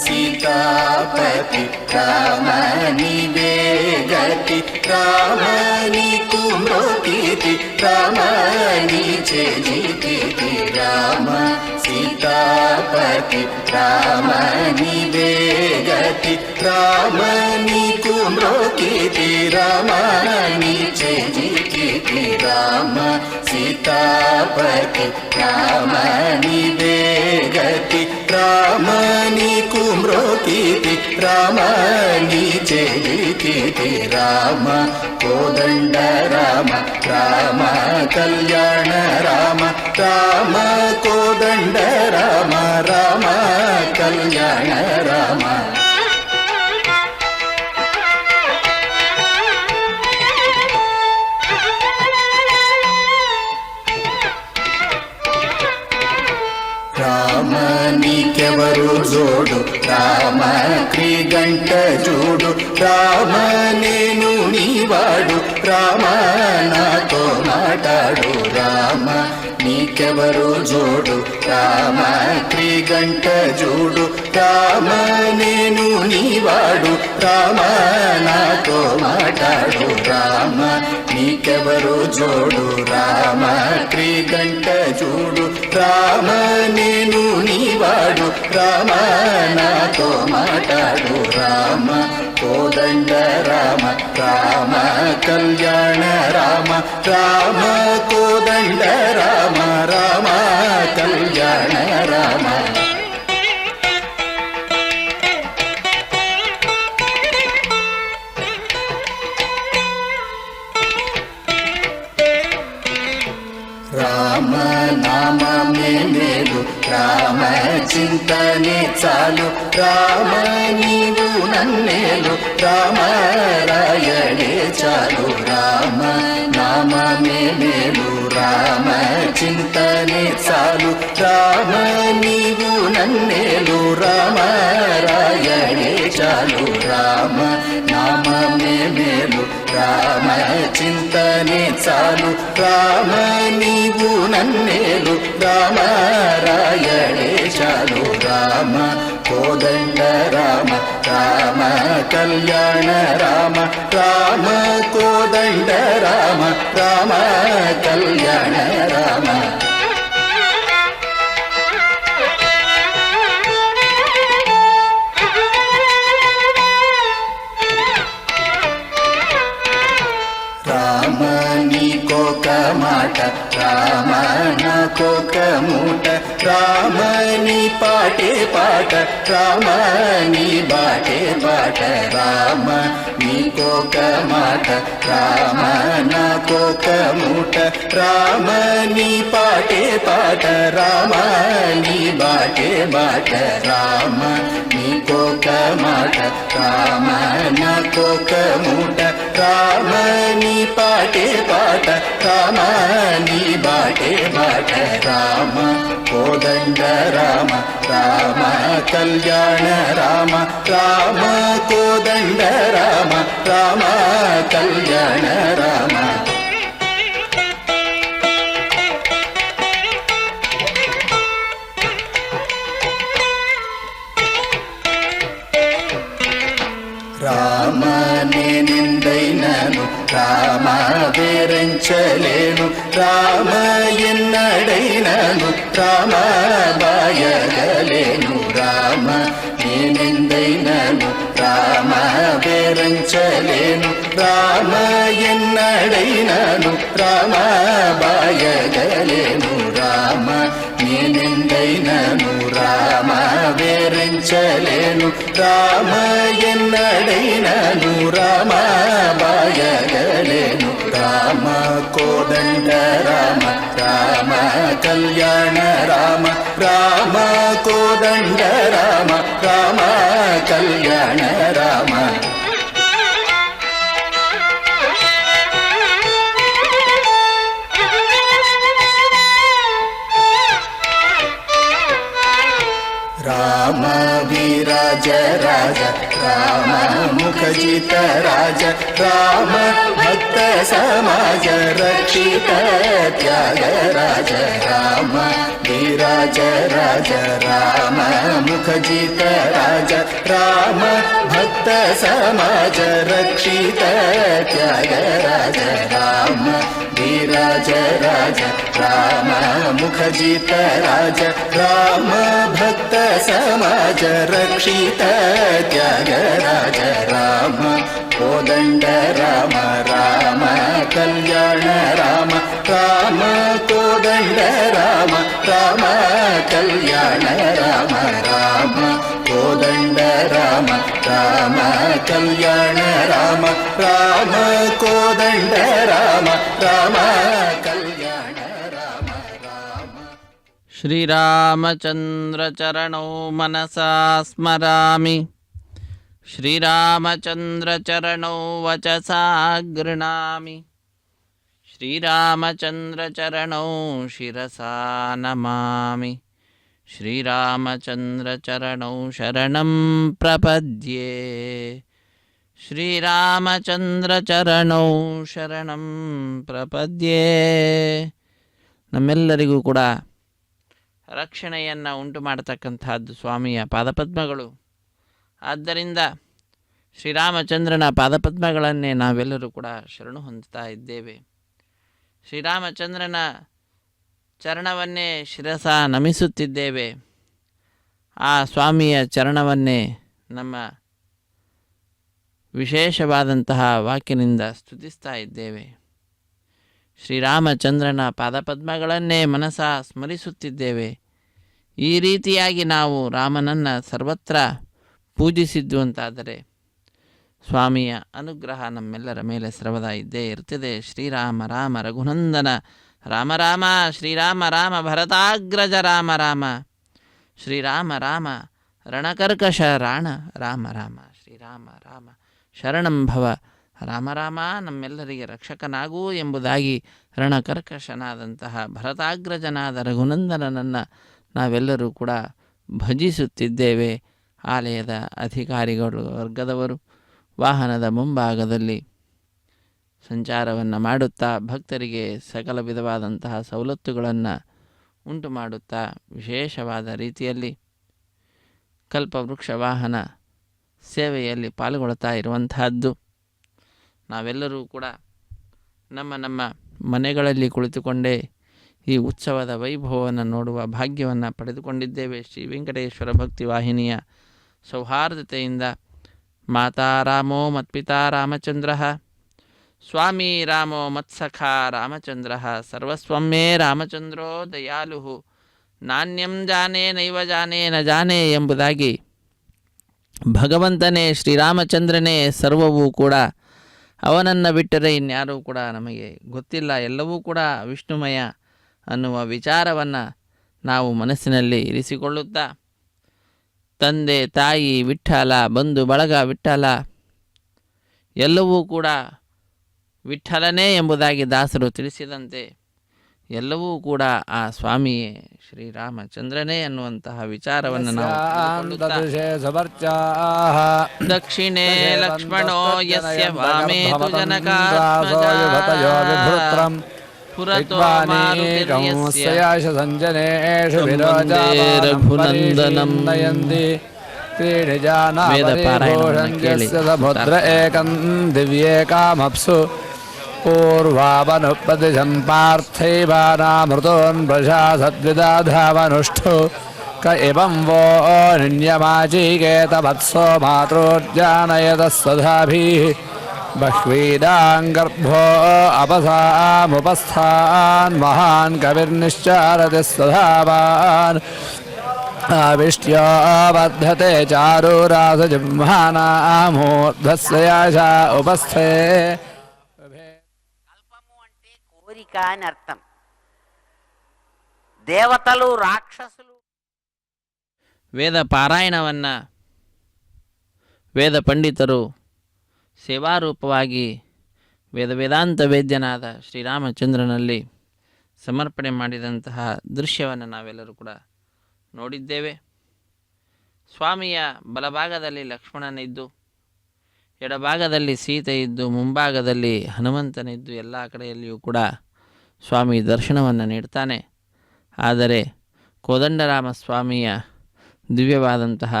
ಸೀತಾಪತಿ ರಾಮ ನೀವೇ ಗತಿ ರಾಮ ನೀ ಕುಮೃತೀತಿ ರಾಮ ನೀಚೆ ಜೀತಿ ರಾಮ ಸೀತಾಪತಿ ರಾಮ ನೀವೇ ಗತಿ ರಾಮ ನೀ ಕುಮೃತೀತಿ ರಾಮ ನೀಚೆ ಜೀತಿ ರಾಮ ಸೀತಾಪತಿ ರಾಮ ನೀವೇ ಗತಿ ರಾಮ ನೀ ಕುಮೃತೀತಿ ರಾಮ ನೀಚೆ ಜೀತಿ ರಾಮ ಕೋದಂಡ ರಾಮ ರಾಮ ಕಲ್ಯಾಣ ರಾಮ ರಾಮ ಕೋದಂಡ ರಾಮ ರಾಮ ಕಲ್ಯಾಣ ರಾಮ. ರಾಮ ನೀಕೆವರು ಜೋಡು ರಾಮ ಕ್ರೀಗಂಟ ಜೋಡು ರಾಮ ನೇನು ನೀವಾಡು ರಾಮ ನಾతో ಮಾತಾಡು ರಾಮ ನೀಕೆವರು ಜೋಡು ರಾಮ ಕ್ರೀಗಂಟ ಜೋಡು ರಾಮ ನೇನು ನೀವಾಡು ರಾಮ ನಾతో ಮಾತಾಡು ರಾಮ నీకెవరు జోడు రామ క్రీగంట జోడు రామ నేను నీవాడు రామ నాతో మాట్లాడు రామ కోదండ రామ రామ కళ్యాణ రామ రామ కోదండ రామ రామ కళ్యాణ రామ. రామ నామమే మేలు రామ చింతనే చాలు రామ నీవు నన్నేలు రామ రాయడే చాలు రామ నామమే మేలు రామ చింతనే చాలు రామ నీవు నన్నేలు రామ రాయడే చాలు రామ నామమే మేలు రామ చింతనే చాలు రామ నీవు నన్నేలు రామ రాయడే చాలు రామ కోదండ రామ రామ కళ్యాణ రామ రామ కోదండ రామ రామ కళ్యాణ రామ. రామ నీకొక మాట రామ నాకొక మూట రామ నీ పాటే పాట రామ నీ బాటే బాట రామ నీకొక మాట రామ నాకొక మూట రామ నీ పాటే పాట రామ నీ బాటే బాట రామ నీకొక మాట రామ నాకొక మూట రామ నీ పాటే పాట రామ నీ బాటే బాట రామ కోదండ రామ రామ కళ్యాణ రామ రామ కోదండ రామ రామ కళ్యాణ రామ. రామ నేనెందైనను రామ వేరించలేను రామ ఎన్నడైనను రామ బాయగలేను రామ నేనెందైనను రామ వేరించలేను రామ ఎన్నడైనను రామ బాయగలేను రామ నేనెందైనను రామ వేరించలేను రామ ఎన్నడైనను రామ బాయగలేను రామ కోదండ రామ రామ కళ్యాణ రామ రామ కోదండ రామ రామ కళ్యాణ రామ. ರಾಮ ವಿರಾಜ ರಾಜ ರಾಮ ಮುಖಜಿತ ರಾಜ ರಾಮ ಭಕ್ತ ಸಮಾಜ ರಕ್ಷಿತ ತ್ಯಾಗರಾಜ ರಾಮ ವಿರಾಜ ರಾಜ ರಾಮ ಮುಖಜಿತ ರಾಜ ರಾಮ ಭಕ್ತ ಸಮಾಜ ರಕ್ಷಿತ ತ್ಯಾಗರಾಜ ರಾಮ ವಿರಾಜ ರಾಜ ರಾಮ ಮುಖಜಿತ ರಾಜ ರಾಮ ಭಕ್ತ ಸಮಾಜ ರಕ್ಷಿತ ತ್ಯಾಗರಾಜ ರಾಮ ಕೋದಂಡ ರಾಮ ರಾಮ ಕಲ್ಯಾಣ ರಾಮ ರಾಮ ಕೋದಂಡ ರಾಮ ರಾಮ ಕಲ್ಯಾಣ ರಾಮ ರಾಮ ಕೋದಂಡ ರಾಮ ರಾಮ ಕಲ್ಯಾಣ ರಾಮ ರಾಮ ಕೋದಂಡ ರಾಮ ರಾಮ ಕಲ್ಯಾಣ ರಾಮ ರಾಮ. ಶ್ರೀರಾಮಚಂದ್ರ ಚರಣೌ ಮನಸಾ ಸ್ಮರಾಮಿ ಶ್ರೀರಾಮಚಂದ್ರ ಚರಣೌ ವಚಸಾ ಗೃಣಾಮಿ ಶ್ರೀರಾಮಚಂದ್ರ ಚರಣೌ ಶಿರಸಾ ನಮಾಮಿ ಶ್ರೀರಾಮಚಂದ್ರ ಚರಣೌ ಶರಣಂ ಪ್ರಪದ್ಯೆ ಶ್ರೀರಾಮಚಂದ್ರ ಚರಣೌ ಶರಣಂ ಪ್ರಪದ್ಯೆ. ನಮ್ಮೆಲ್ಲರಿಗೂ ಕೂಡ ರಕ್ಷಣೆಯನ್ನು ಉಂಟು ಮಾಡತಕ್ಕಂತಹದ್ದು ಸ್ವಾಮಿಯ ಪಾದಪದ್ಮಗಳು. ಆದ್ದರಿಂದ ಶ್ರೀರಾಮಚಂದ್ರನ ಪಾದಪದ್ಮಗಳನ್ನೇ ನಾವೆಲ್ಲರೂ ಕೂಡ ಶರಣು ಹೊಂದುತ್ತಾ ಇದ್ದೇವೆ. ಶ್ರೀರಾಮಚಂದ್ರನ ಚರಣವನ್ನೇ ಶಿರಸ ನಮಿಸುತ್ತಿದ್ದೇವೆ. ಆ ಸ್ವಾಮಿಯ ಚರಣವನ್ನೇ ನಮ್ಮ ವಿಶೇಷವಾದಂತಹ ವಾಕ್ಯನಿಂದ ಸ್ತುತಿಸ್ತಾ ಇದ್ದೇವೆ. ಶ್ರೀರಾಮಚಂದ್ರನ ಪಾದಪದ್ಮಗಳನ್ನೇ ಮನಸಾ ಸ್ಮರಿಸುತ್ತಿದ್ದೇವೆ. ಈ ರೀತಿಯಾಗಿ ನಾವು ರಾಮನನ್ನು ಸರ್ವತ್ರ ಪೂಜಿಸಿದ್ದು ಅಂತಾದರೆ ಸ್ವಾಮಿಯ ಅನುಗ್ರಹ ನಮ್ಮೆಲ್ಲರ ಮೇಲೆ ಸರ್ವದಾ ಇದ್ದೇ ಇರ್ತದೆ. ಶ್ರೀರಾಮ ರಾಮ ರಘುನಂದನ ರಾಮ ರಾಮ ಶ್ರೀರಾಮ ರಾಮ ಭರತಾಗ್ರಜ ರಾಮ ರಾಮ ಶ್ರೀರಾಮ ರಾಮ ರಣಕರ್ಕಶ ರಾಣ ರಾಮ ರಾಮ ಶ್ರೀರಾಮ ರಾಮ ಶರಣಂ ಭವ ರಾಮ ರಾಮ ನಮ್ಮೆಲ್ಲರಿಗೆ ರಕ್ಷಕನಾಗೂ ಎಂಬುದಾಗಿ ರಣಕರ್ಕಶನಾದಂತಹ ಭರತಾಗ್ರಜನಾದ ರಘುನಂದನನನ್ನು ನಾವೆಲ್ಲರೂ ಕೂಡ ಭಜಿಸುತ್ತಿದ್ದೇವೆ. ಆಲಯದ ಅಧಿಕಾರಿಗಳು ವರ್ಗದವರು ವಾಹನದ ಮುಂಭಾಗದಲ್ಲಿ ಸಂಚಾರವನ್ನು ಮಾಡುತ್ತಾ ಭಕ್ತರಿಗೆ ಸಕಲ ವಿಧವಾದಂತಹ ಸವಲತ್ತುಗಳನ್ನು ಉಂಟು ಮಾಡುತ್ತಾ ವಿಶೇಷವಾದ ರೀತಿಯಲ್ಲಿ ಕಲ್ಪವೃಕ್ಷ ವಾಹನ ಸೇವೆಯಲ್ಲಿ ಪಾಲ್ಗೊಳ್ಳುತ್ತಾ ಇರುವಂತಹದ್ದು. ನಾವೆಲ್ಲರೂ ಕೂಡ ನಮ್ಮ ನಮ್ಮ ಮನೆಗಳಲ್ಲಿ ಕುಳಿತುಕೊಂಡೇ ಈ ಉತ್ಸವದ ವೈಭವವನ್ನು ನೋಡುವ ಭಾಗ್ಯವನ್ನು ಪಡೆದುಕೊಂಡಿದ್ದೇವೆ. ಶ್ರೀ ವೆಂಕಟೇಶ್ವರ ಭಕ್ತಿ ವಾಹಿನಿಯ ಸೌಹಾರ್ದತೆಯಿಂದ ಮಾತಾ ರಾಮೋ ಮತ್ಪಿತಾ ರಾಮಚಂದ್ರ ಸ್ವಾಮಿ ರಾಮೋ ಮತ್ಸಖ ರಾಮಚಂದ್ರ ಸರ್ವಸ್ವಂ ಮೇ ರಾಮಚಂದ್ರೋ ದಯಾಲು ನಾಣ್ಯಂ ಜಾನೇ ನೈವ ಜಾನೇ ನ ಜಾನೇ ಎಂಬುದಾಗಿ ಭಗವಂತನೇ ಶ್ರೀರಾಮಚಂದ್ರನೇ ಸರ್ವವೂ ಕೂಡ, ಅವನನ್ನು ಬಿಟ್ಟರೆ ಇನ್ಯಾರೂ ಕೂಡ ನಮಗೆ ಗೊತ್ತಿಲ್ಲ, ಎಲ್ಲವೂ ಕೂಡ ವಿಷ್ಣುಮಯ ಅನ್ನುವ ವಿಚಾರವನ್ನು ನಾವು ಮನಸ್ಸಿನಲ್ಲಿ ಇರಿಸಿಕೊಳ್ಳುತ್ತಾ ತಂದೆ ತಾಯಿ ವಿಠ್ಠಲ, ಬಂಧು ಬಳಗ ವಿಠ್ಠಲ, ಎಲ್ಲವೂ ಕೂಡ ವಿಠ್ಠಲನೇ ಎಂಬುದಾಗಿ ದಾಸರು ತಿಳಿಸಿದಂತೆ ಎಲ್ಲವೂ ಕೂಡ ಆ ಸ್ವಾಮಿಯೇ ಶ್ರೀರಾಮಚಂದ್ರನೇ ಅನ್ನುವಂತಹ ವಿಚಾರವನ್ನು ನಾವು ದಕ್ಷಿಣೇ ಲಕ್ಷ್ಮಣೋ ಯಸ್ಯ ವಾಮೇ ತು ಜನಕಾತ್ಮಜ ಪುರತೋ ಮಾರುತಿರ್ಯಸ್ಯ ರಘುನಂದನಂ. ವೇದ ಪಾರಾಯಣವನ್ನು ಕೇಳಿ पूर्वावनुपदिशं पार्थैवानामृतोन्वशासद्विदाधावनुष्ठु क एवं वो निन्यमाचीकेतवत्सो मातृज्ञानयतस्वधाभिः बह्वीदाङ्गर्भो अपसामुपस्थान् महान् कविर्निश्चारति स्वधावान् आविष्ट्यो बद्धते चारुरासजिह्वानामूर्ध्वस्य याशा उपस्थे. కోరిక అని అర్థం. దేవతలు రాక్షసులు ವೇದ ಪಾರಾಯಣವನ್ನು ವೇದ ಪಂಡಿತರು ಸೇವಾರೂಪವಾಗಿ ವೇದಾಂತ ವೇದ್ಯನಾದ ಶ್ರೀರಾಮಚಂದ್ರನಲ್ಲಿ ಸಮರ್ಪಣೆ ಮಾಡಿದಂತಹ ದೃಶ್ಯವನ್ನು ನಾವೆಲ್ಲರೂ ಕೂಡ ನೋಡಿದ್ದೇವೆ. ಸ್ವಾಮಿಯ ಬಲಭಾಗದಲ್ಲಿ ಲಕ್ಷ್ಮಣನಿದ್ದು, ಎಡಭಾಗದಲ್ಲಿ ಸೀತೆ ಇದ್ದು, ಮುಂಭಾಗದಲ್ಲಿ ಹನುಮಂತನಿದ್ದು ಎಲ್ಲ ಕಡೆಯಲ್ಲಿಯೂ ಕೂಡ ಸ್ವಾಮಿ ದರ್ಶನವನ್ನು ನೀಡ್ತಾನೆ. ಆದರೆ ಕೋದಂಡರಾಮ ಸ್ವಾಮಿಯ ದಿವ್ಯವಾದಂತಹ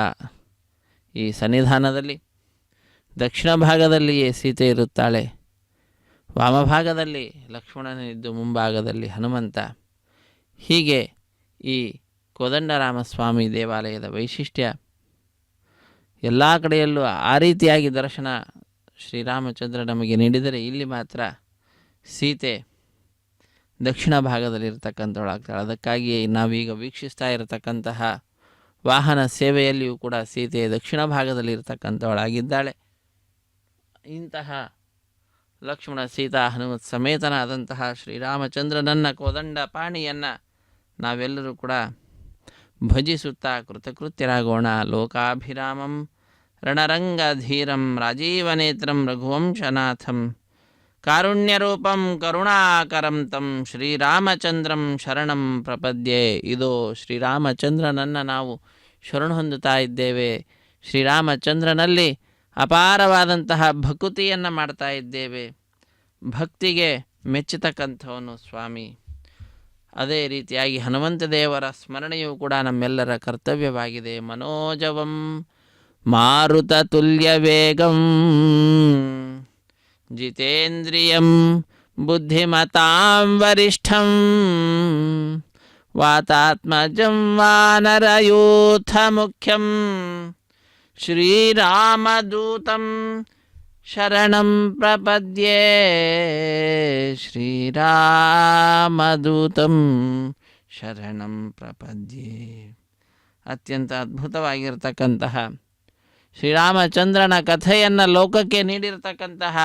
ಈ ಸನ್ನಿಧಾನದಲ್ಲಿ ದಕ್ಷಿಣ ಭಾಗದಲ್ಲಿಯೇ ಸೀತೆ ಇರುತ್ತಾಳೆ, ವಾಮಭಾಗದಲ್ಲಿ ಲಕ್ಷ್ಮಣನಿದ್ದು, ಮುಂಭಾಗದಲ್ಲಿ ಹನುಮಂತ. ಹೀಗೆ ಈ ಕೋದಂಡರಾಮ ಸ್ವಾಮಿ ದೇವಾಲಯದ ವೈಶಿಷ್ಟ್ಯ. ಎಲ್ಲ ಕಡೆಯಲ್ಲೂ ಆ ರೀತಿಯಾಗಿ ದರ್ಶನ ಶ್ರೀರಾಮಚಂದ್ರ ನಮಗೆ ನೀಡಿದರೆ, ಇಲ್ಲಿ ಮಾತ್ರ ಸೀತೆ ದಕ್ಷಿಣ ಭಾಗದಲ್ಲಿರ್ತಕ್ಕಂಥವಳಾಗ್ತಾಳೆ. ಅದಕ್ಕಾಗಿಯೇ ನಾವೀಗ ವೀಕ್ಷಿಸ್ತಾ ಇರತಕ್ಕಂತಹ ವಾಹನ ಸೇವೆಯಲ್ಲಿಯೂ ಕೂಡ ಸೀತೆ ದಕ್ಷಿಣ ಭಾಗದಲ್ಲಿರ್ತಕ್ಕಂಥವಳಾಗಿದ್ದಾಳೆ. ಇಂತಹ ಲಕ್ಷ್ಮಣ ಸೀತಾ ಹನುಮತ್ ಸಮೇತನಾದಂತಹ ಶ್ರೀರಾಮಚಂದ್ರನನ್ನ, ಕೋದಂಡ ಪಾಣಿಯನ್ನು ನಾವೆಲ್ಲರೂ ಕೂಡ ಭಜಿಸುತ್ತಾ ಕೃತಕೃತ್ಯರಾಗೋಣ. ಲೋಕಾಭಿರಾಮಂ ರಣರಂಗಧೀರಂ ರಾಜೀವನೇತ್ರಂ ರಘುವಂಶನಾಥಂ ಕಾರುಣ್ಯರೂಪಂ ಕರುಣಾಕರಂ ತಂ ಶ್ರೀರಾಮಚಂದ್ರಂ ಶರಣಂ ಪ್ರಪದ್ಯೆ. ಇದು ಶ್ರೀರಾಮಚಂದ್ರನನ್ನು ನಾವು ಶರಣು ಹೊಂದುತ್ತಾ ಇದ್ದೇವೆ. ಶ್ರೀರಾಮಚಂದ್ರನಲ್ಲಿ ಅಪಾರವಾದಂತಹ ಭಕುತಿಯನ್ನು ಮಾಡ್ತಾ ಇದ್ದೇವೆ. ಭಕ್ತಿಗೆ ಮೆಚ್ಚತಕ್ಕಂಥವನು ಸ್ವಾಮಿ. ಅದೇ ರೀತಿಯಾಗಿ ಹನುಮಂತ ದೇವರ ಸ್ಮರಣೆಯೂ ಕೂಡ ನಮ್ಮೆಲ್ಲರ ಕರ್ತವ್ಯವಾಗಿದೆ. ಮನೋಜವಂ ಮಾರುತ ತುಲ್ಯ ವೇಗಂ ಜಿತೇಂದ್ರಿಯಂ ಬುದ್ಧಿಮತಾಂ ವರಿಷ್ಠಂ ವಾತಾತ್ಮಜಂ ವಾನರಯೂಥ ಮುಖ್ಯಂ ಶ್ರೀರಾಮದೂತಂ ಶರಣಂ ಪ್ರಪದ್ಯೆ. ಶ್ರೀರಾಮದೂತಂ ಶರಣಂ ಪ್ರಪದ್ಯೆ. ಅತ್ಯಂತ ಅದ್ಭುತವಾಗಿರ್ತಕ್ಕಂತಹ ಶ್ರೀರಾಮಚಂದ್ರನ ಕಥೆಯನ್ನು ಲೋಕಕ್ಕೆ ನೀಡಿರತಕ್ಕಂತಹ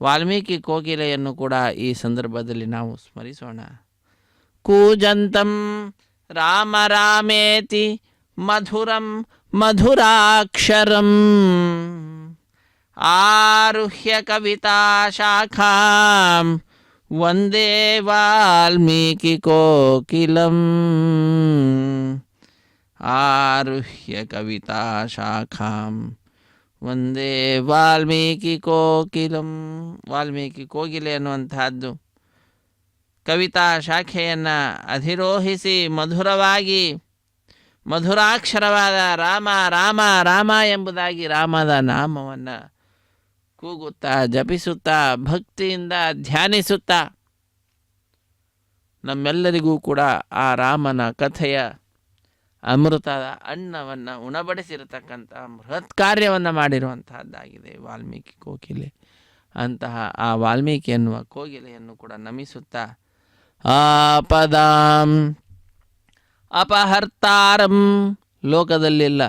ವಾಲ್ಮೀಕಿ ಕೋಗಿಲೆಯನ್ನು ಕೂಡ ಈ ಸಂದರ್ಭದಲ್ಲಿ ನಾವು ಸ್ಮರಿಸೋಣ. ಕೂಜಂತಂ ರಾಮ ರಾಮೇತಿ ಮಧುರಂ ಮಧುರಾಕ್ಷರಂ ಆರುಹ್ಯ ಕವಿತಾ ಶಾಖಾಂ ವಂದೇ ವಾಲ್ಮೀಕಿ ಕೋಕಿಲಂ. ಆರುಹ್ಯ ಕವಿತಾ ಶಾಖಾಂ ವಂದೇ ವಾಲ್ಮೀಕಿ ಕೋಕಿಲಂ. ವಾಲ್ಮೀಕಿ ಕೋಗಿಲೆ ಅನ್ನುವಂತಹದ್ದು ಕವಿತಾ ಶಾಖೆಯನ್ನು ಅಧಿರೋಹಿಸಿ ಮಧುರವಾಗಿ ಮಧುರಾಕ್ಷರವಾದ ರಾಮ ರಾಮ ರಾಮ ಎಂಬುದಾಗಿ ರಾಮದ ನಾಮವನ್ನು ಕೂಗುತ್ತಾ ಜಪಿಸುತ್ತಾ ಭಕ್ತಿಯಿಂದ ಧ್ಯಾನಿಸುತ್ತಾ ನಮ್ಮೆಲ್ಲರಿಗೂ ಕೂಡ ಆ ರಾಮನ ಕಥೆಯ ಅಮೃತದ ಅನ್ನವನ್ನು ಉಣಬಡಿಸಿರತಕ್ಕಂಥ ಬೃಹತ್ ಕಾರ್ಯವನ್ನು ಮಾಡಿರುವಂತಹದ್ದಾಗಿದೆ ವಾಲ್ಮೀಕಿ ಕೋಗಿಲೆ. ಅಂತಹ ಆ ವಾಲ್ಮೀಕಿ ಎನ್ನುವ ಕೋಗಿಲೆಯನ್ನು ಕೂಡ ನಮಿಸುತ್ತಾ ಆಪದಾಂ ಅಪಹರ್ತಾರಂ. ಲೋಕದಲ್ಲಿಲ್ಲ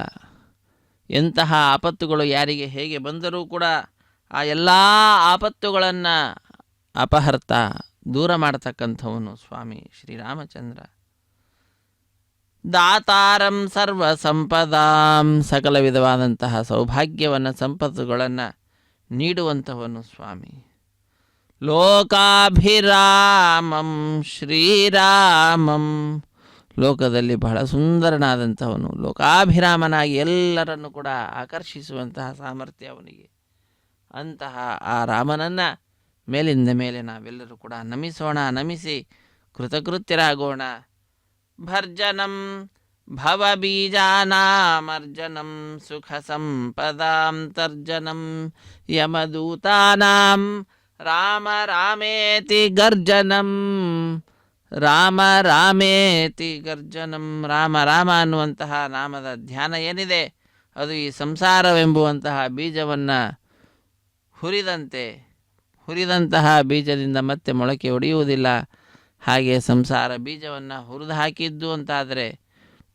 ಎಂತಹ ಆಪತ್ತುಗಳು ಯಾರಿಗೆ ಹೇಗೆ ಬಂದರೂ ಕೂಡ ಆ ಎಲ್ಲ ಆಪತ್ತುಗಳನ್ನು ಅಪಹರ್ತ ದೂರ ಮಾಡತಕ್ಕಂಥವನು ಸ್ವಾಮಿ ಶ್ರೀರಾಮಚಂದ್ರ. ದಾತಾರಂ ಸರ್ವ ಸಂಪದಾಂ. ಸಕಲ ವಿಧವಾದಂತಹ ಸೌಭಾಗ್ಯವನ್ನು ಸಂಪತ್ತುಗಳನ್ನು ನೀಡುವಂಥವನು ಸ್ವಾಮಿ. ಲೋಕಾಭಿರಾಮಂ ಶ್ರೀರಾಮಂ. ಲೋಕದಲ್ಲಿ ಬಹಳ ಸುಂದರನಾದಂಥವನು, ಲೋಕಾಭಿರಾಮನಾಗಿ ಎಲ್ಲರನ್ನು ಕೂಡ ಆಕರ್ಷಿಸುವಂತಹ ಸಾಮರ್ಥ್ಯ ಅವನಿಗೆ. ಅಂತಹ ಆ ರಾಮನನ್ನು ಮೇಲಿಂದ ಮೇಲೆ ನಾವೆಲ್ಲರೂ ಕೂಡ ನಮಿಸೋಣ, ನಮಿಸಿ ಕೃತಕೃತ್ಯರಾಗೋಣ. ಭರ್ಜನಂ ಭವಬೀಜಾನಾಮರ್ಜನಂ ಸುಖ ಸಂಪದಾಂ ತರ್ಜನಂ ಯಮದೂತಾನಾಂ ರಾಮ ರಾಮೇತಿ ಗರ್ಜನಂ. ರಾಮ ರಾಮೇತಿ ಗರ್ಜನಂ. ರಾಮ ರಾಮ ಅನ್ನುವಂತಹ ನಾಮದ ಧ್ಯಾನ ಏನಿದೆ ಅದು ಈ ಸಂಸಾರವೆಂಬುವಂತಹ ಬೀಜವನ್ನು ಹುರಿದಂತಹ ಬೀಜದಿಂದ ಮತ್ತೆ ಮೊಳಕೆ ಒಡೆಯುವುದಿಲ್ಲ. ಹಾಗೆ ಸಂಸಾರ ಬೀಜವನ್ನು ಹುರಿದು ಹಾಕಿದ್ದು ಅಂತಾದರೆ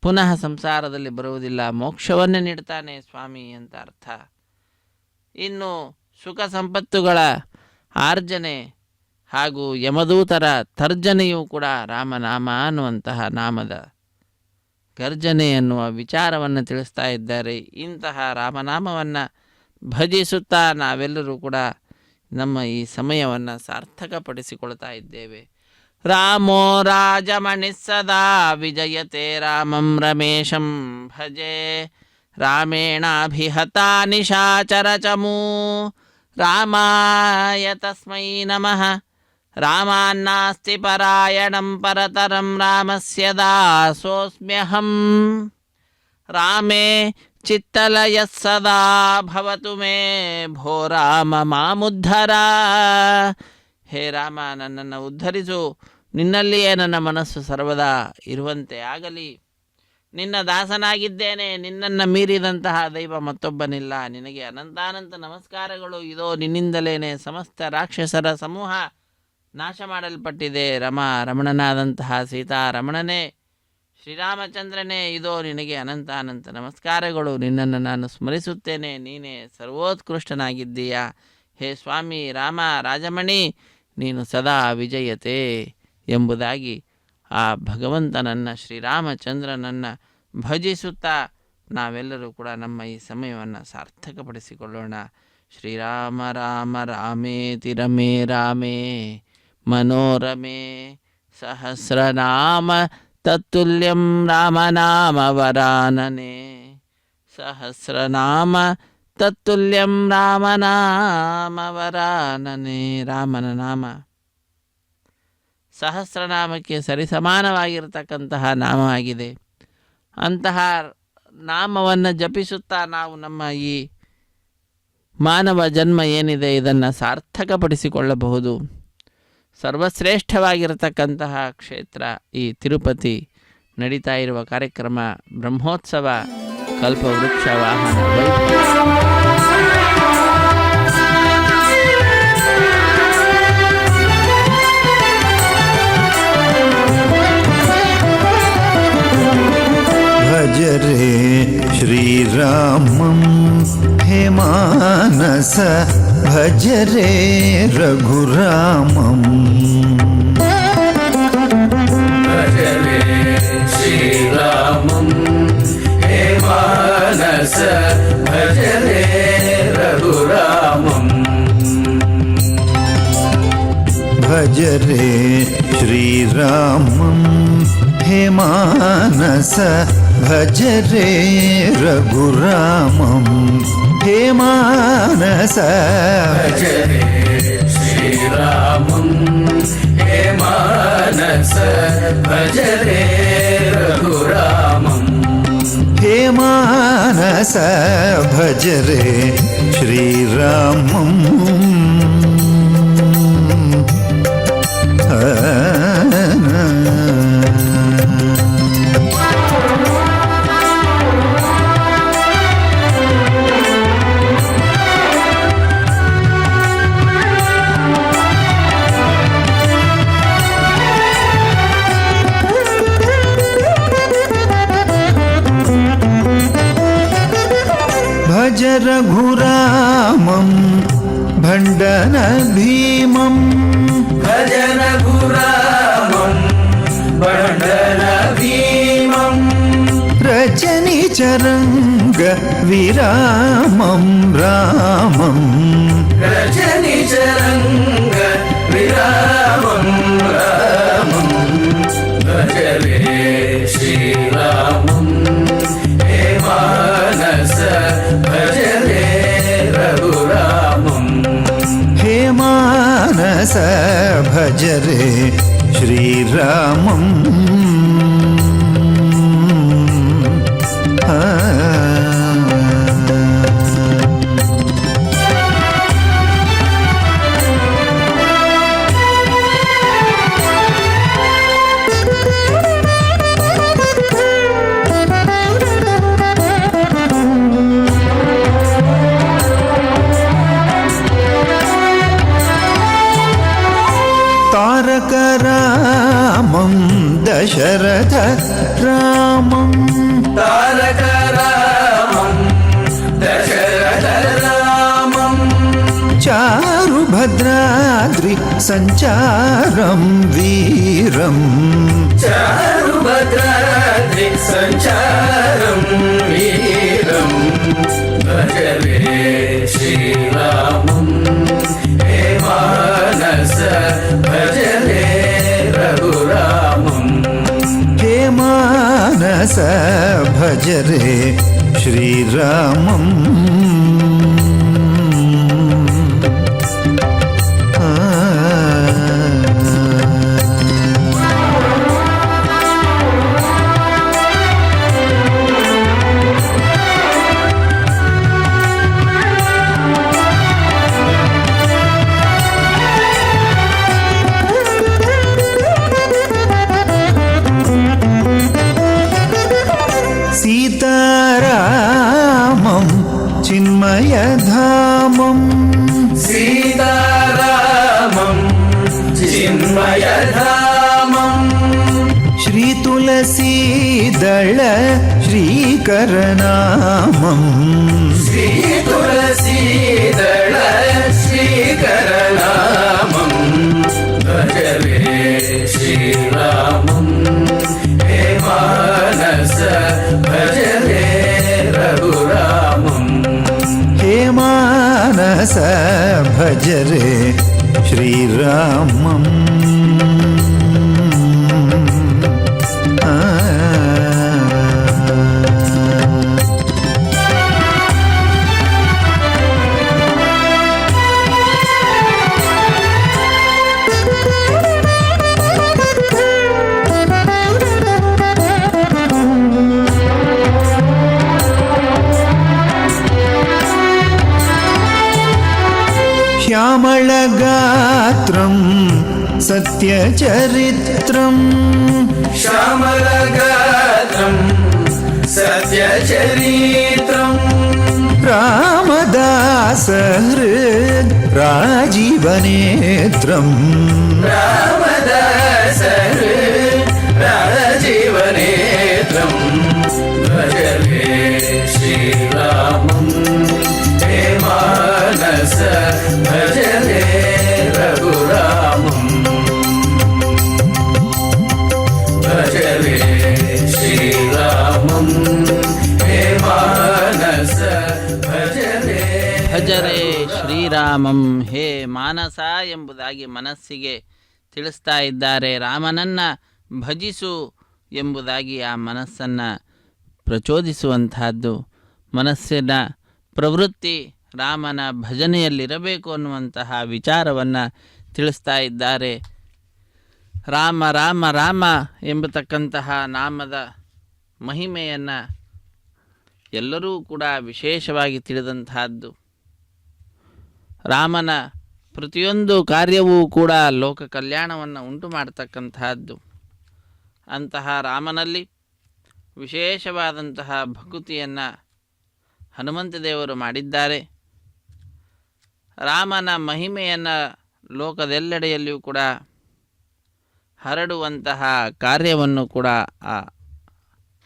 ಪುನಃ ಸಂಸಾರದಲ್ಲಿ ಬರುವುದಿಲ್ಲ, ಮೋಕ್ಷವನ್ನೇ ನೀಡ್ತಾನೆ ಸ್ವಾಮಿ ಅಂತ ಅರ್ಥ. ಇನ್ನು ಸುಖ ಸಂಪತ್ತುಗಳ ಆರ್ಜನೆ ಹಾಗೂ ಯಮದೂತರ ತರ್ಜನೆಯೂ ಕೂಡ ರಾಮನಾಮ ಅನ್ನುವಂತಹ ನಾಮದ ಗರ್ಜನೆ ಎನ್ನುವ ವಿಚಾರವನ್ನು ತಿಳಿಸ್ತಾ ಇದ್ದಾರೆ. ಇಂತಹ ರಾಮನಾಮವನ್ನು ಭಜಿಸುತ್ತಾ ನಾವೆಲ್ಲರೂ ಕೂಡ ನಮ್ಮ ಈ ಸಮಯವನ್ನು ಸಾರ್ಥಕಪಡಿಸಿಕೊಳ್ತಾ ಇದ್ದೇವೆ. ರಾಮೋ ರಾಜಮಣಿಃ ಸದಾ ವಿಜಯತೆ ರಾಮಂ ರಮೇಶಂ ಭಜೆ ರಾಮೇಣಾಭಿಹತಾ ನಿಶಾಚರಚಮೂ ರಾಮಾಯ ತಸ್ಮೈ ನಮಃ ರಾಮಾನ್ನಾಸ್ತಿ ಪರಾಯಣಂ ಪರತರಂ ರಾಮಸ್ಯ ದಾಸೋಸ್ಮ್ಯಹಂ ರಾಮೇ ಚಿತ್ತಲಯಃ ಸದಾ ಭವತು ಮೇ ಭೋ ರಾಮ ಮಾಮುದ್ಧರ. ಹೇ ರಾಮ, ನನ್ನನ್ನು ಉದ್ಧರಿಸು, ನಿನ್ನಲ್ಲಿಯೇ ನನ್ನ ಮನಸ್ಸು ಸರ್ವದಾ ಇರುವಂತೆ ಆಗಲಿ. ನಿನ್ನ ದಾಸನಾಗಿದ್ದೇನೆ, ನಿನ್ನನ್ನು ಮೀರಿದಂತಹ ದೈವ ಮತ್ತೊಬ್ಬನಿಲ್ಲ. ನಿನಗೆ ಅನಂತಾನಂತ ನಮಸ್ಕಾರಗಳು. ಇದೋ ನಿನ್ನಿಂದಲೇನೆ ಸಮಸ್ತ ರಾಕ್ಷಸರ ಸಮೂಹ ನಾಶ ಮಾಡಲ್ಪಟ್ಟಿದೆ. ರಮಣನಾದಂತಹ ಸೀತಾರಮಣನೇ, ಶ್ರೀರಾಮಚಂದ್ರನೇ, ಇದೋ ನಿನಗೆ ಅನಂತಾನಂತ ನಮಸ್ಕಾರಗಳು. ನಿನ್ನನ್ನು ನಾನು ಸ್ಮರಿಸುತ್ತೇನೆ, ನೀನೇ ಸರ್ವೋತ್ಕೃಷ್ಟನಾಗಿದ್ದೀಯ. ಹೇ ಸ್ವಾಮಿ ರಾಮ ರಾಜಮಣಿ, ನೀನು ಸದಾ ವಿಜಯತೆ ಎಂಬುದಾಗಿ ಆ ಭಗವಂತನನ್ನು ಶ್ರೀರಾಮಚಂದ್ರನನ್ನು ಭಜಿಸುತ್ತಾ ನಾವೆಲ್ಲರೂ ಕೂಡ ನಮ್ಮ ಈ ಸಮಯವನ್ನು ಸಾರ್ಥಕಪಡಿಸಿಕೊಳ್ಳೋಣ. ಶ್ರೀರಾಮ ರಾಮ ರಾಮೇತಿ ರಮೇ ರಾಮೇ ಮನೋರಮೇ ಸಹಸ್ರನಾಮ ತತ್ತುಲ್ಯಂ ರಾಮನಾಮ ವರಾನನೆ. ಸಹಸ್ರನಾಮ ತತ್ತುಲ್ಯಂ ರಾಮನಾಮ ವರಾನನೆ. ರಾಮನ ನಾಮ ಸಹಸ್ರನಾಮಕ್ಕೆ ಸರಿಸಮಾನವಾಗಿರತಕ್ಕಂತಹ ನಾಮವಾಗಿದೆ. ಅಂತಹ ನಾಮವನ್ನು ಜಪಿಸುತ್ತಾ ನಾವು ನಮ್ಮ ಈ ಮಾನವ ಜನ್ಮ ಏನಿದೆ ಇದನ್ನು ಸಾರ್ಥಕಪಡಿಸಿಕೊಳ್ಳಬಹುದು. ಸರ್ವಶ್ರೇಷ್ಠವಾಗಿರತಕ್ಕಂತಹ ಕ್ಷೇತ್ರ ಈ ತಿರುಪತಿ. ನಡೀತಾ ಇರುವ ಕಾರ್ಯಕ್ರಮ ಬ್ರಹ್ಮೋತ್ಸವ ಕಲ್ಪವೃಕ್ಷ ವಾಹನ भज रे श्रीरामं हे मानस भज रे रघुरामं. भज रे श्रीरामं हे मानस भज रे रघुरामं. भज रे श्रीरामं हे मानस भज रे रघुरामं. हे मानस भज रे श्रीरामं हे मानस भज रे रघुरामं. हे मानस भज रे श्रीरामं. भज रघुरामं भण्डन भीमं. भज रघुरामं भण्डन भीमं. रजनीचरङ्ग विरामं रामं. रजनीचरङ्ग विरामं रामं. भज रे श्रीरामं हे मानस भज रे रघुरामं. हे मानस भज रे श्रीरामं. तारक रामं दशरथ रामं. तारक रामं दशरथ रामं. चारुभद्राद्रि सञ्चारं वीरं. चारुभद्राद्रि सञ्चारं वीरं. भज रे श्रीरामं हे मानस भज रे रघुरामं. ಮಾನಸ ಭಜರೆ ಶ್ರೀರಾಮಂ सीतारामं चिन्मयधामं सीतारामं चिन्मयधामं श्रीतुलसीदळ श्रीकरनामं श्रीतुलसीदळ श्रीकरनामं भजरे श्रीरामं हे मानस भजरे रघुरामं हे मानस भजरे श्रीरामम् श्यामलगात्रं सत्यचरित्रं श्यामलगात्रं सत्यचरित्रं रामदासहृद् राजीवनेत्रं रामदासहृद् राजीवनेत्रं भजरे श्रीरामं हे मानस भजरे रघुरामं भजरे श्रीरामं हे मानस भजरे ಭಜರೆ ಶ್ರೀರಾಮಂ ಹೇ ಮಾನಸ ಎಂಬುದಾಗಿ ಮನಸ್ಸಿಗೆ ತಿಳಿಸ್ತಾ ಇದ್ದಾರೆ. ರಾಮನನ್ನ ಭಜಿಸು ಎಂಬುದಾಗಿ ಆ ಮನಸ್ಸನ್ನು ಪ್ರಚೋದಿಸುವಂತಹದ್ದು. ಮನಸ್ಸಿನ ಪ್ರವೃತ್ತಿ ರಾಮನ ಭಜನೆಯಲ್ಲಿರಬೇಕು ಅನ್ನುವಂತಹ ವಿಚಾರವನ್ನು ತಿಳಿಸ್ತಾ ಇದ್ದಾರೆ. ರಾಮ ರಾಮ ರಾಮ ಎಂಬತಕ್ಕಂತಹ ನಾಮದ ಮಹಿಮೆಯನ್ನು ಎಲ್ಲರೂ ಕೂಡ ವಿಶೇಷವಾಗಿ ತಿಳಿದಂತಹದ್ದು. ರಾಮನ ಪ್ರತಿಯೊಂದು ಕಾರ್ಯವೂ ಕೂಡ ಲೋಕ ಕಲ್ಯಾಣವನ್ನು ಉಂಟು ಮಾಡತಕ್ಕಂತಹದ್ದು. ಅಂತಹ ರಾಮನಲ್ಲಿ ವಿಶೇಷವಾದಂತಹ ಭಕುತಿಯನ್ನು ಹನುಮಂತ ದೇವರು ಮಾಡಿದ್ದಾರೆ. ರಾಮನ ಮಹಿಮೆಯನ್ನು ಲೋಕದೆಲ್ಲೆಡೆಯಲ್ಲಿಯೂ ಕೂಡ ಹರಡುವಂತಹ ಕಾರ್ಯವನ್ನು ಕೂಡ ಆ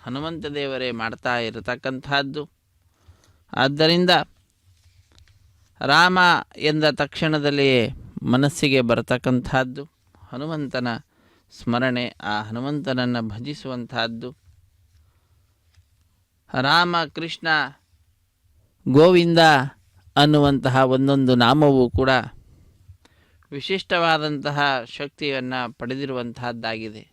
ಹನುಮಂತ ದೇವರೇ ಮಾಡ್ತಾ ಇರತಕ್ಕಂಥದ್ದು. ಆದ್ದರಿಂದ ರಾಮ ಎಂದ ತಕ್ಷಣದಲ್ಲಿಯೇ ಮನಸ್ಸಿಗೆ ಬರತಕ್ಕಂಥದ್ದು ಹನುಮಂತನ ಸ್ಮರಣೆ, ಆ ಹನುಮಂತನನ್ನು ಭಜಿಸುವಂತಹದ್ದು. ರಾಮ ಕೃಷ್ಣ ಗೋವಿಂದ ಅನ್ನುವಂತಹ ಒಂದೊಂದು ನಾಮವೂ ಕೂಡ ವಿಶಿಷ್ಟವಾದಂತಹ ಶಕ್ತಿಯನ್ನು ಪಡೆದಿರುವಂತಹದ್ದಾಗಿದೆ.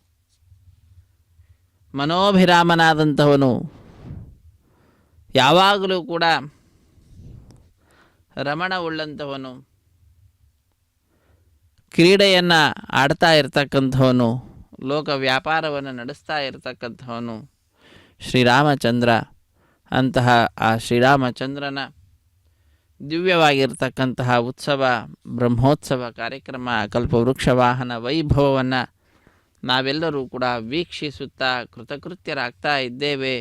ಮನೋಭಿರಾಮನಾದಂಥವನು ಯಾವಾಗಲೂ ಕೂಡ ರಮಣವುಳ್ಳಂಥವನು, ಕ್ರೀಡೆಯನ್ನು ಆಡ್ತಾ ಇರತಕ್ಕಂಥವನು, ಲೋಕ ವ್ಯಾಪಾರವನ್ನು ನಡೆಸ್ತಾ ಇರತಕ್ಕಂಥವನು ಶ್ರೀರಾಮಚಂದ್ರ. ಅಂತಹ ಆ ಶ್ರೀರಾಮಚಂದ್ರನ ದಿವ್ಯವಾಗಿರ್ತಕ್ಕಂತಹ ಉತ್ಸವ, ಬ್ರಹ್ಮೋತ್ಸವ ಕಾರ್ಯಕ್ರಮ, ಕಲ್ಪವೃಕ್ಷ ವಾಹನ ವೈಭವವನ್ನು ನಾವೆಲ್ಲರೂ ಕೂಡ ವೀಕ್ಷಿಸುತ್ತಾ ಕೃತಕೃತ್ಯರಾಗ್ತಾ ಇದ್ದೇವೆ.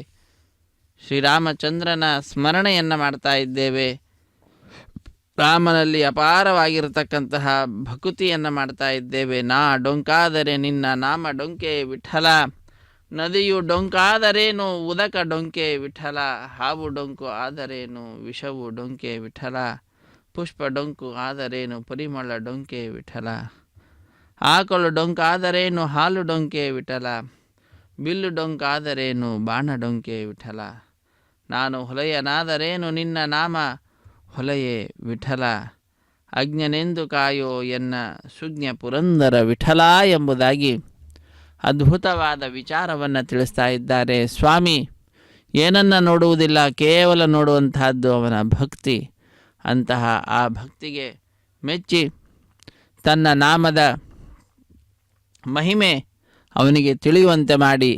ಶ್ರೀರಾಮಚಂದ್ರನ ಸ್ಮರಣೆಯನ್ನು ಮಾಡ್ತಾ ಇದ್ದೇವೆ. ರಾಮನಲ್ಲಿ ಅಪಾರವಾಗಿರತಕ್ಕಂತಹ ಭಕುತಿಯನ್ನು ಮಾಡ್ತಾ ಇದ್ದೇವೆ. ನಾ ಡೊಂಕಾದರೆ ನಿನ್ನ ನಾಮ ಡೊಂಕೆ ವಿಠಲ, ನದಿಯು ಡೊಂಕಾದರೇನು ಉದಕ ಡೊಂಕೆ ವಿಠಲ, ಹಾವು ಡೊಂಕು ಆದರೇನು ವಿಷವು ಡೊಂಕೆ ವಿಠಲ, ಪುಷ್ಪ ಡೊಂಕು ಆದರೇನು ಪರಿಮಳ ಡೊಂಕೆ ವಿಠಲ, ಆಕಳು ಡೊಂಕಾದರೇನು ಹಾಲು ಡೊಂಕೆ ವಿಠಲ, ಬಿಲ್ಲು ಡೊಂಕಾದರೇನು ಬಾಣ ಡೊಂಕೆ ವಿಠಲ, ನಾನು ಹೊಲೆಯನಾದರೇನು ನಿನ್ನ ನಾಮ ಹೊಲೆಯೇ ವಿಠಲ, ಅಜ್ಞನೆಂದು ಕಾಯೋ ಎನ್ನ ಸುಜ್ಞ ಪುರಂದರ ವಿಠಲ ಎಂಬುದಾಗಿ ಅದ್ಭುತವಾದ ವಿಚಾರವನ್ನು ತಿಳಿಸ್ತಾ ಇದ್ದಾರೆ. ಸ್ವಾಮಿ ಏನನ್ನು ನೋಡುವುದಿಲ್ಲ, ಕೇವಲ ನೋಡುವಂತಹದ್ದು ಅವನ ಭಕ್ತಿ. ಅಂತಹ ಆ ಭಕ್ತಿಗೆ ಮೆಚ್ಚಿ ತನ್ನ ನಾಮದ ಮಹಿಮೆ ಅವನಿಗೆ ತಿಳಿಯುವಂತೆ ಮಾಡಿ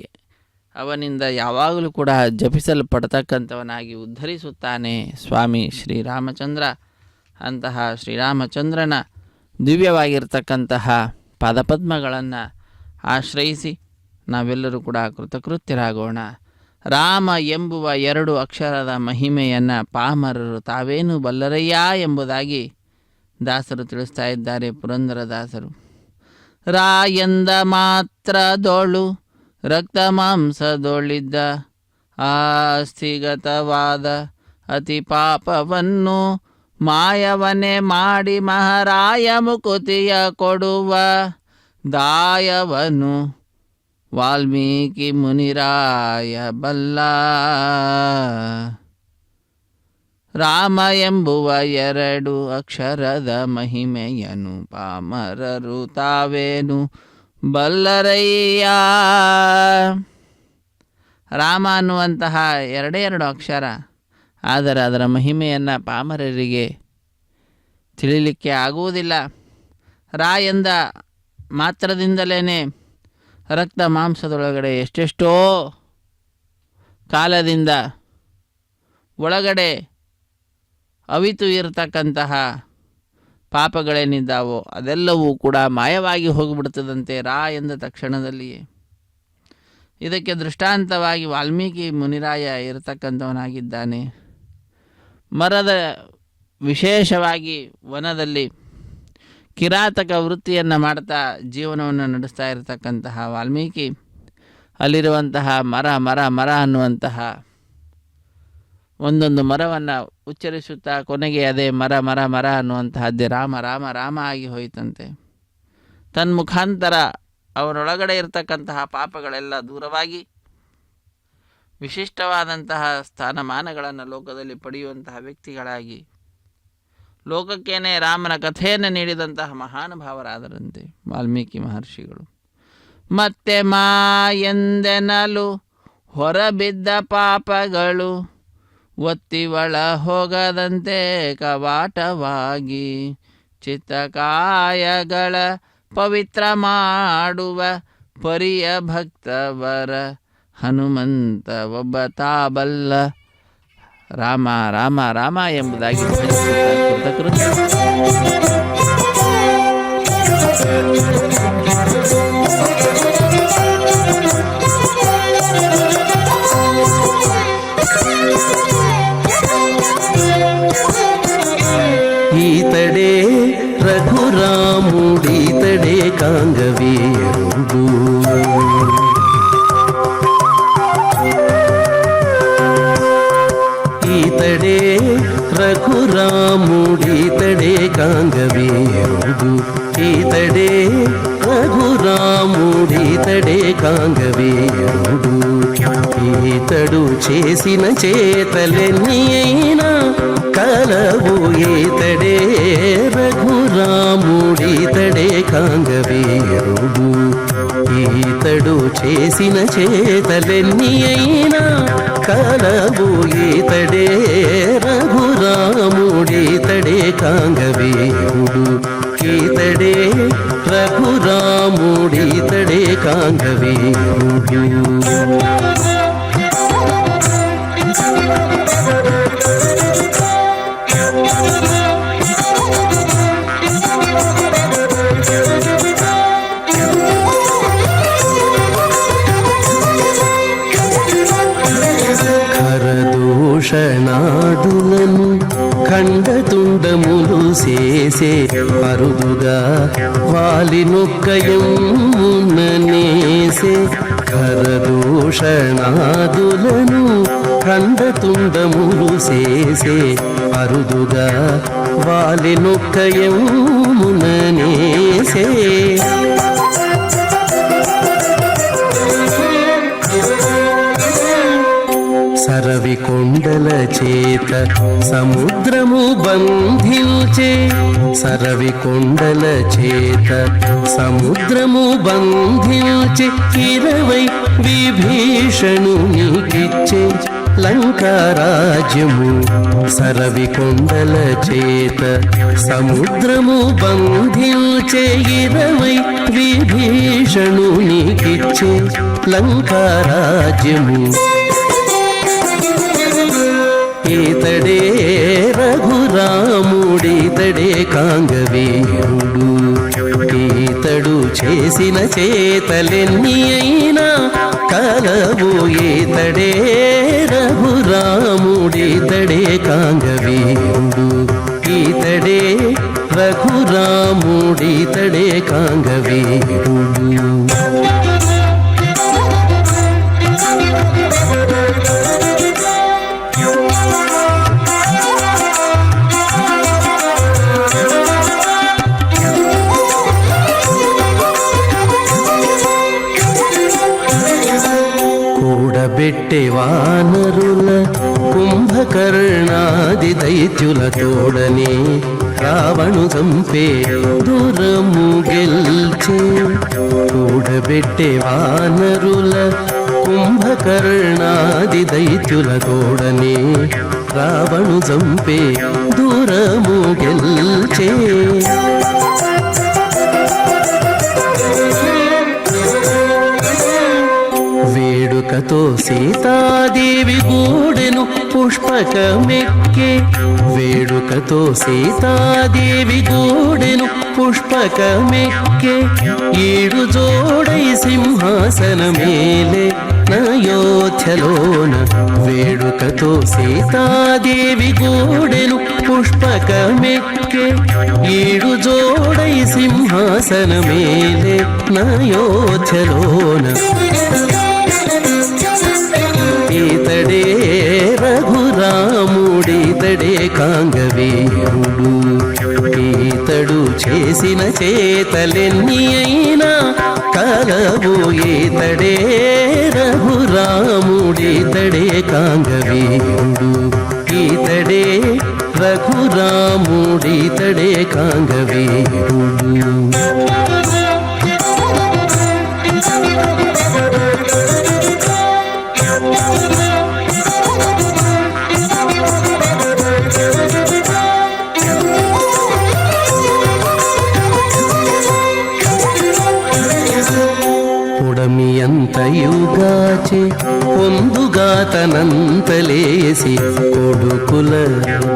ಅವನಿಂದ ಯಾವಾಗಲೂ ಕೂಡ ಜಪಿಸಲ್ಪಡ್ತಕ್ಕಂಥವನಾಗಿ ಉದ್ಧರಿಸುತ್ತಾನೆ ಸ್ವಾಮಿ ಶ್ರೀರಾಮಚಂದ್ರ. ಅಂತಹ ಶ್ರೀರಾಮಚಂದ್ರನ ದಿವ್ಯವಾಗಿರ್ತಕ್ಕಂತಹ ಪಾದಪದ್ಮಗಳನ್ನು ಆಶ್ರಯಿಸಿ ನಾವೆಲ್ಲರೂ ಕೂಡ ಕೃತಕೃತ್ಯರಾಗೋಣ. ರಾಮ ಎಂಬುವ 2 ಅಕ್ಷರದ ಮಹಿಮೆಯನ್ನು ಪಾಮರರು ತಾವೇನು ಬಲ್ಲರಯ್ಯ ಎಂಬುದಾಗಿ ದಾಸರು ತಿಳಿಸ್ತಾ ಇದ್ದಾರೆ, ಪುರಂದರದಾಸರು. ರಾ ಎಂದ ಮಾತ್ರದೋಳು ರಕ್ತ ಮಾಂಸದೊಳಿದ್ದ ಆಸ್ಥಿಗತವಾದ ಅತಿ ಪಾಪವನ್ನು ಮಾಯವನೆ ಮಾಡಿ ಮಹಾರಾಯ ಮುಕುತಿಯ ಕೊಡುವ ದಾಯವನು ವಾಲ್ಮೀಕಿ ಮುನಿರಾಯ ಬಲ್ಲ. ರಾಮ ಎಂಬುವ 2 ಅಕ್ಷರದ ಮಹಿಮೆಯನು ಪಾಮರರು ತಾವೇನು ಬಲ್ಲರಯ್ಯ. ರಾಮ ಅನ್ನುವಂತಹ 2 ಅಕ್ಷರ, ಆದರೆ ಅದರ ಮಹಿಮೆಯನ್ನು ಪಾಮರರಿಗೆ ತಿಳಿಲಿಕ್ಕೆ ಆಗುವುದಿಲ್ಲ. ರಾ ಎಂದ ಮಾತ್ರದಿಂದಲೇ ರಕ್ತ ಮಾಂಸದೊಳಗಡೆ ಎಷ್ಟೆಷ್ಟೋ ಕಾಲದಿಂದ ಒಳಗಡೆ ಅವಿತು ಇರತಕ್ಕಂತಹ ಪಾಪಗಳೇನಿದ್ದಾವೋ ಅದೆಲ್ಲವೂ ಕೂಡ ಮಾಯವಾಗಿ ಹೋಗಿಬಿಡ್ತದಂತೆ ರಾ ಎಂದ ತಕ್ಷಣದಲ್ಲಿಯೇ. ಇದಕ್ಕೆ ದೃಷ್ಟಾಂತವಾಗಿ ವಾಲ್ಮೀಕಿ ಮುನಿರಾಯ ಇರತಕ್ಕಂಥವನಾಗಿದ್ದಾನೆ. ಮರದ ವಿಶೇಷವಾಗಿ ವನದಲ್ಲಿ ಕಿರಾತಕ ವೃತ್ತಿಯನ್ನು ಮಾಡ್ತಾ ಜೀವನವನ್ನು ನಡೆಸ್ತಾ ಇರತಕ್ಕಂತಹ ವಾಲ್ಮೀಕಿ ಅಲ್ಲಿರುವಂತಹ ಮರ ಮರ ಮರ ಅನ್ನುವಂತಹ ಒಂದೊಂದು ಮರವನ್ನು ಉಚ್ಚರಿಸುತ್ತಾ ಕೊನೆಗೆ ಅದೇ ಮರ ಮರ ಮರ ಅನ್ನುವಂತಹದ್ದೇ ರಾಮ ರಾಮ ರಾಮ ಆಗಿ ಹೋಯಿತಂತೆ. ತನ್ಮುಖಾಂತರ ಅವರೊಳಗಡೆ ಇರತಕ್ಕಂತಹ ಪಾಪಗಳೆಲ್ಲ ದೂರವಾಗಿ ವಿಶಿಷ್ಟವಾದಂತಹ ಸ್ಥಾನಮಾನಗಳನ್ನು ಲೋಕದಲ್ಲಿ ಪಡೆಯುವಂತಹ ವ್ಯಕ್ತಿಗಳಾಗಿ ಲೋಕಕ್ಕೇನೆ ರಾಮನ ಕಥೆಯನ್ನು ನೀಡಿದಂತಹ ಮಹಾನುಭಾವರಾದರಂತೆ ವಾಲ್ಮೀಕಿ ಮಹರ್ಷಿಗಳು. ಮತ್ತೆ ಮಾ ಎಂದೆನಲು ಹೊರಬಿದ್ದ ಪಾಪಗಳು ಒತ್ತಿವಳ ಹೋಗದಂತೆ ಕವಾಟವಾಗಿ ಚಿತ್ತಕಾಯಗಳ ಪವಿತ್ರ ಮಾಡುವ ಪರಿಯ ಭಕ್ತವರ ಹನುಮಂತ ಒಬ್ಬ ತಾಬಲ್ಲ. ರಾಮ ರಾಮ ರಾಮ ಎಂಬುದಾಗಿ ಕೃತಕೃತ್ಯ. ಈತಡೆ ರಘುರಾಮುಡೀತಡೆ ಕಾಂಗವೀರುಡು ಈತಡೆ ರಘುರಾಮುಡೀತಡೆ ಕಾಂಗವೀರುಡು ಈತಡೆ రఘురాముడితడే కాంగవేయుడు ఈతడు చేసిన చేతలెన్ని అయినా కలవు ఈతడే రఘురాముడితడే కాంగవేయుడు ఈతడు చేసిన చేతలెన్ని అయినా కలవు ఈతడే రఘురాముడితడే కాంగవేయుడు ఈతడే రఘురాముడితడే కాంగవేయుడు. ఖరదూషణాదులను ఖండతుండములు చేసే అరుదుగా వాలి నొక్కయముననేసే ఖరదూషణాదులను ఖండతుండములు చేసే అరుదుగా వాలి నొక్కయముననేసే సరవి కొండల చేత సముద్రము బంధించే సరవికొండల చేత సముద్రము బంధించి 20 విభీషణునికిచ్చే లంకారాజ్యము. సరవికొండల చేత సముద్రము బంధించే 20 విభీషణునికిచ్చే లంకారాజ్యము. ఈతడే రఘురాముడితడే కాంగవీరుడు. ఈతడు చేసిన చేతలెన్ని అయినా కలవు. ఈతడే రఘురాముడితడే కాంగవీరుడు. ఈతడే రఘురాముడితడే కాంగవీరుడు. కూడబెట్టె వానరుల కుంభకర్ణాది దైత్యుల తోడనే రావణు చంపే దూరము గెల్చే. కూడబెట్టె వానరుల కుంభకర్ణాది దైత్యుల తోడనే రావణు చంపే దూరము గెల్చే. వేడుకతో సీతాదేవి గూడెను పుష్పకమెక్కే. వేడుకతో సీతాదేవి గూడెను పుష్పకమెక్కే. 7 జోడై సింహాసనమేలే నయోధ్యలోన. వేడుకతో సీతాదేవి గూడెను పుష్పకమెక్కే. 7 జోడై సింహాసనమేలే నయోధ్యలోన. ఈతడే రఘురాముడితడే కాంగవీరుడు. ఈతడు చేసిన చేతలెన్ని అయినా కలవు. ఈతడే రఘురాముడితడే కాంగవీరుడు. ఈతడే రఘురాముడితడే కాంగవీరుడు. పుడమియంతయుగాచే పొందుగాతనంతలేసి కొడుకుల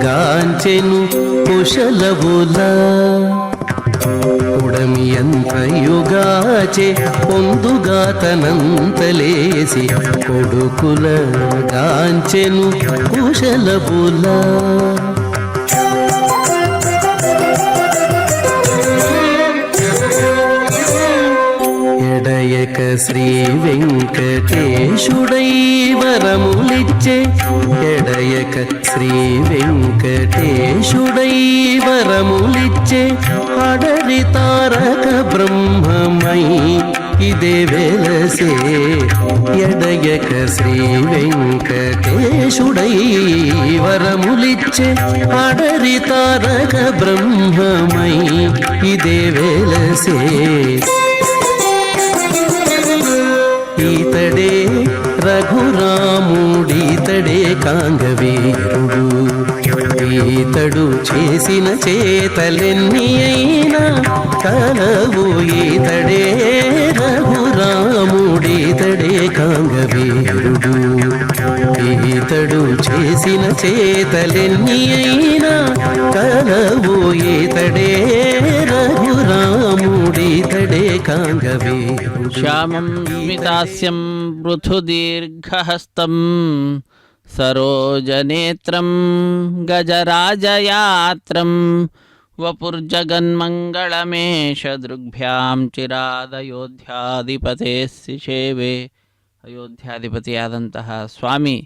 గాంచెను కుశలవుల. పుడమియంతయుగాచే పొందుగాతనంతలేసి కొడుకుల గాంచెను కుశలవుల. ఎడయక శ్రీ వెంకటేశుడై వరములిచ్చే. ఎడయక శ్రీ వెంకటేశుడై వరములిచ్చే. అడరి తారక బ్రహ్మమై ఇదే వెలసే. ఎడయక శ్రీ వెంకటేశుడై వరములిచ్చే. అడరి తారక బ్రహ్మమై ఇదే వెలసే. ఈతడే రఘురాముడితడే కాంగవీరుడు. ఈతడు చేసిన చేతలెన్ని అయినా కలవు. ఈతడే రఘురాముడితడే కాంగవీరుడు. ఈతడు చేసిన చేతలెన్ని అయినా కలవు. ఈతడే రఘురాముడితడే కాంగవీరుడు. శ్యామం స్మితాస్యం పృథుదీర్ఘహస్తం సరోజనేత్రం గజరాజయాత్రం వపుర్జగన్మంగళమేష ದೃಗ್ಭ್ಯಾಂ ಚಿರಾದಯೋಧ್ಯಾಧಿಪತೆ ಶಿಶೇವೆ. ಅಯೋಧ್ಯಾಧಿಪತಿಯಾದಂತಹ ಸ್ವಾಮಿ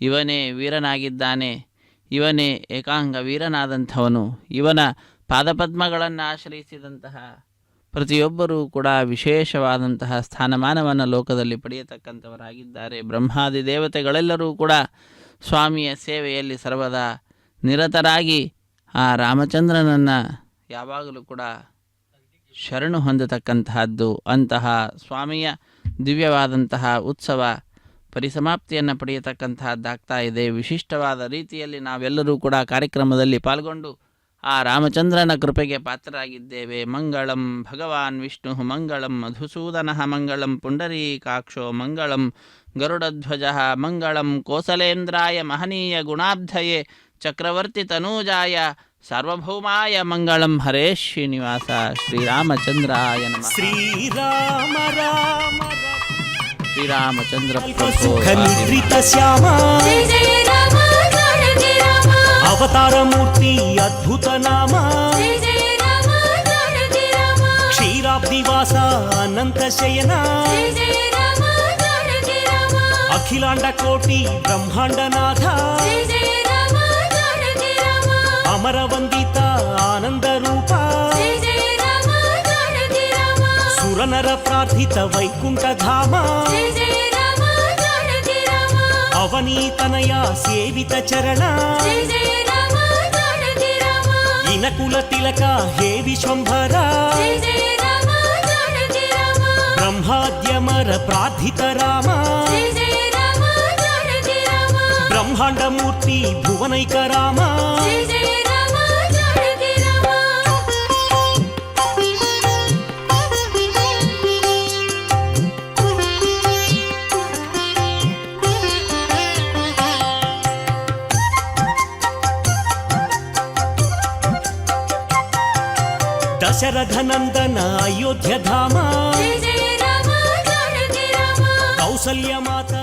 ಇವನೇ ವೀರನಾಗಿದ್ದಾನೆ. ಇವನೇ ಏಕಾಂಗ ವೀರನಾದಂಥವನು. ಇವನ ಪಾದಪದ್ಮಗಳನ್ನು ಆಶ್ರಯಿಸಿದಂತಹ ಪ್ರತಿಯೊಬ್ಬರೂ ಕೂಡ ವಿಶೇಷವಾದಂತಹ ಸ್ಥಾನಮಾನವನ್ನು ಲೋಕದಲ್ಲಿ ಪಡೆಯತಕ್ಕಂಥವರಾಗಿದ್ದಾರೆ. ಬ್ರಹ್ಮಾದಿ ದೇವತೆಗಳೆಲ್ಲರೂ ಕೂಡ ಸ್ವಾಮಿಯ ಸೇವೆಯಲ್ಲಿ ಸರ್ವದಾ ನಿರತರಾಗಿ ಆ ರಾಮಚಂದ್ರನನ್ನು ಯಾವಾಗಲೂ ಕೂಡ ಶರಣು ಹೊಂದತಕ್ಕಂತಹದ್ದು. ಅಂತಹ ಸ್ವಾಮಿಯ ದಿವ್ಯವಾದಂತಹ ಉತ್ಸವ ಪರಿಸಮಾಪ್ತಿಯನ್ನು ಪಡೆಯತಕ್ಕಂತಹದ್ದಾಗ್ತಾ ಇದೆ. ವಿಶಿಷ್ಟವಾದ ರೀತಿಯಲ್ಲಿ ನಾವೆಲ್ಲರೂ ಕೂಡ ಕಾರ್ಯಕ್ರಮದಲ್ಲಿ ಪಾಲ್ಗೊಂಡು ಆ ರಾಮಚಂದ್ರನ ಕೃಪೆಗೆ ಪಾತ್ರರಾಗಿದ್ದೇವೆ. ಮಂಗಳಂ ಭಗವಾನ್ ವಿಷ್ಣು ಮಂಗಳಂ ಮಧುಸೂದನ ಮಂಗಳಂ ಪುಂಡರೀಕಾಕ್ಷೋ ಮಂಗಳಂ ಗರುಡಧ್ವಜ ಮಂಗಳಂ ಕೋಸಲೇಂದ್ರಾಯ ಮಹನೀಯ ಗುಣಾಬ್ಧಯೇ ಚಕ್ರವರ್ತಿ ತನೂಜಾಯ ಸಾರ್ವಭೌಮಾಯ ಮಂಗಳಂ ಹರೇ ಶ್ರೀನಿವಾಸ ಶ್ರೀರಾಮಚಂದ್ರಾಯ ನಮಃ. ಶ್ರೀರಾಮ ರಾಮ ಶ್ರೀರಾಮಚಂದ್ರ ಸುಖ ನಿದ್ರಿತ ಶ್ಯಾಮ ಜಯ ಜಯ ರಾಮ ಜಾನಕಿ ರಾಮ ಅವತಾರ ಮೂರ್ತಿ ಅದ್ಭುತ ನಾಮ ಜಯ ಜಯ ರಾಮ ಜಾನಕಿ ರಾಮ ಕ್ಷೀರಾಬ್ದಿವಾಸ ಅನಂತ ಶಯನ ಜಯ ಜಯ ರಾಮ ಜಾನಕಿ ರಾಮ ಅಖಿಲಾಂಡ ಕೋಟಿ ಬ್ರಹ್ಮಾಂಡನಾಥ ಜಯ ಜಯ ರಾಮ ಜಾನಕಿ ರಾಮ ಅಮರ ವಂದಿತ ಆನಂದ ರೂಪ ಜಯ ಜಯ ರಾಮ ಜಾನಕಿ ರಾಮ ಸುರನರ ಪ್ರಾರ್ಥಿತ ವೈಕುಂಠ ಧಾಮ ಜಯ ಜಯ ರಾಮ ಜಾನಕಿ ರಾಮ ಅವನೀತನಯ ಸೇವಿತ ಚರಣ ಜಯ ಜಯ ರಾಮ ಜಾನಕಿ ರಾಮ ಇನಕುಲ ತಿಲಕ ಹೇ ವಿಶ್ವಂಭರ ಜಯ ಜಯ ರಾಮ ಜಾನಕಿ ರಾಮ ಬ್ರಹ್ಮಾದ್ಯಮರ ಪ್ರಾರ್ಥಿತ ರಾಮ ಜಯ ಜಯ ರಾಮ ಜಾನಕಿ ರಾಮ ಬ್ರಹ್ಮಾಂಡ ಮೂರ್ತಿ ಭುವನೈಕ ರಾಮ ಜಯ ಜಯ ರಾಮ ಜಾನಕಿ ರಾಮ ದಶರಥ ನಂದನ ಅಯೋಧ್ಯ ಧಾಮ ಜಯ ಜಯ ರಾಮ ಜಾನಕಿ ರಾಮ ಕೌಸಲ್ಯ ಮಾತಾ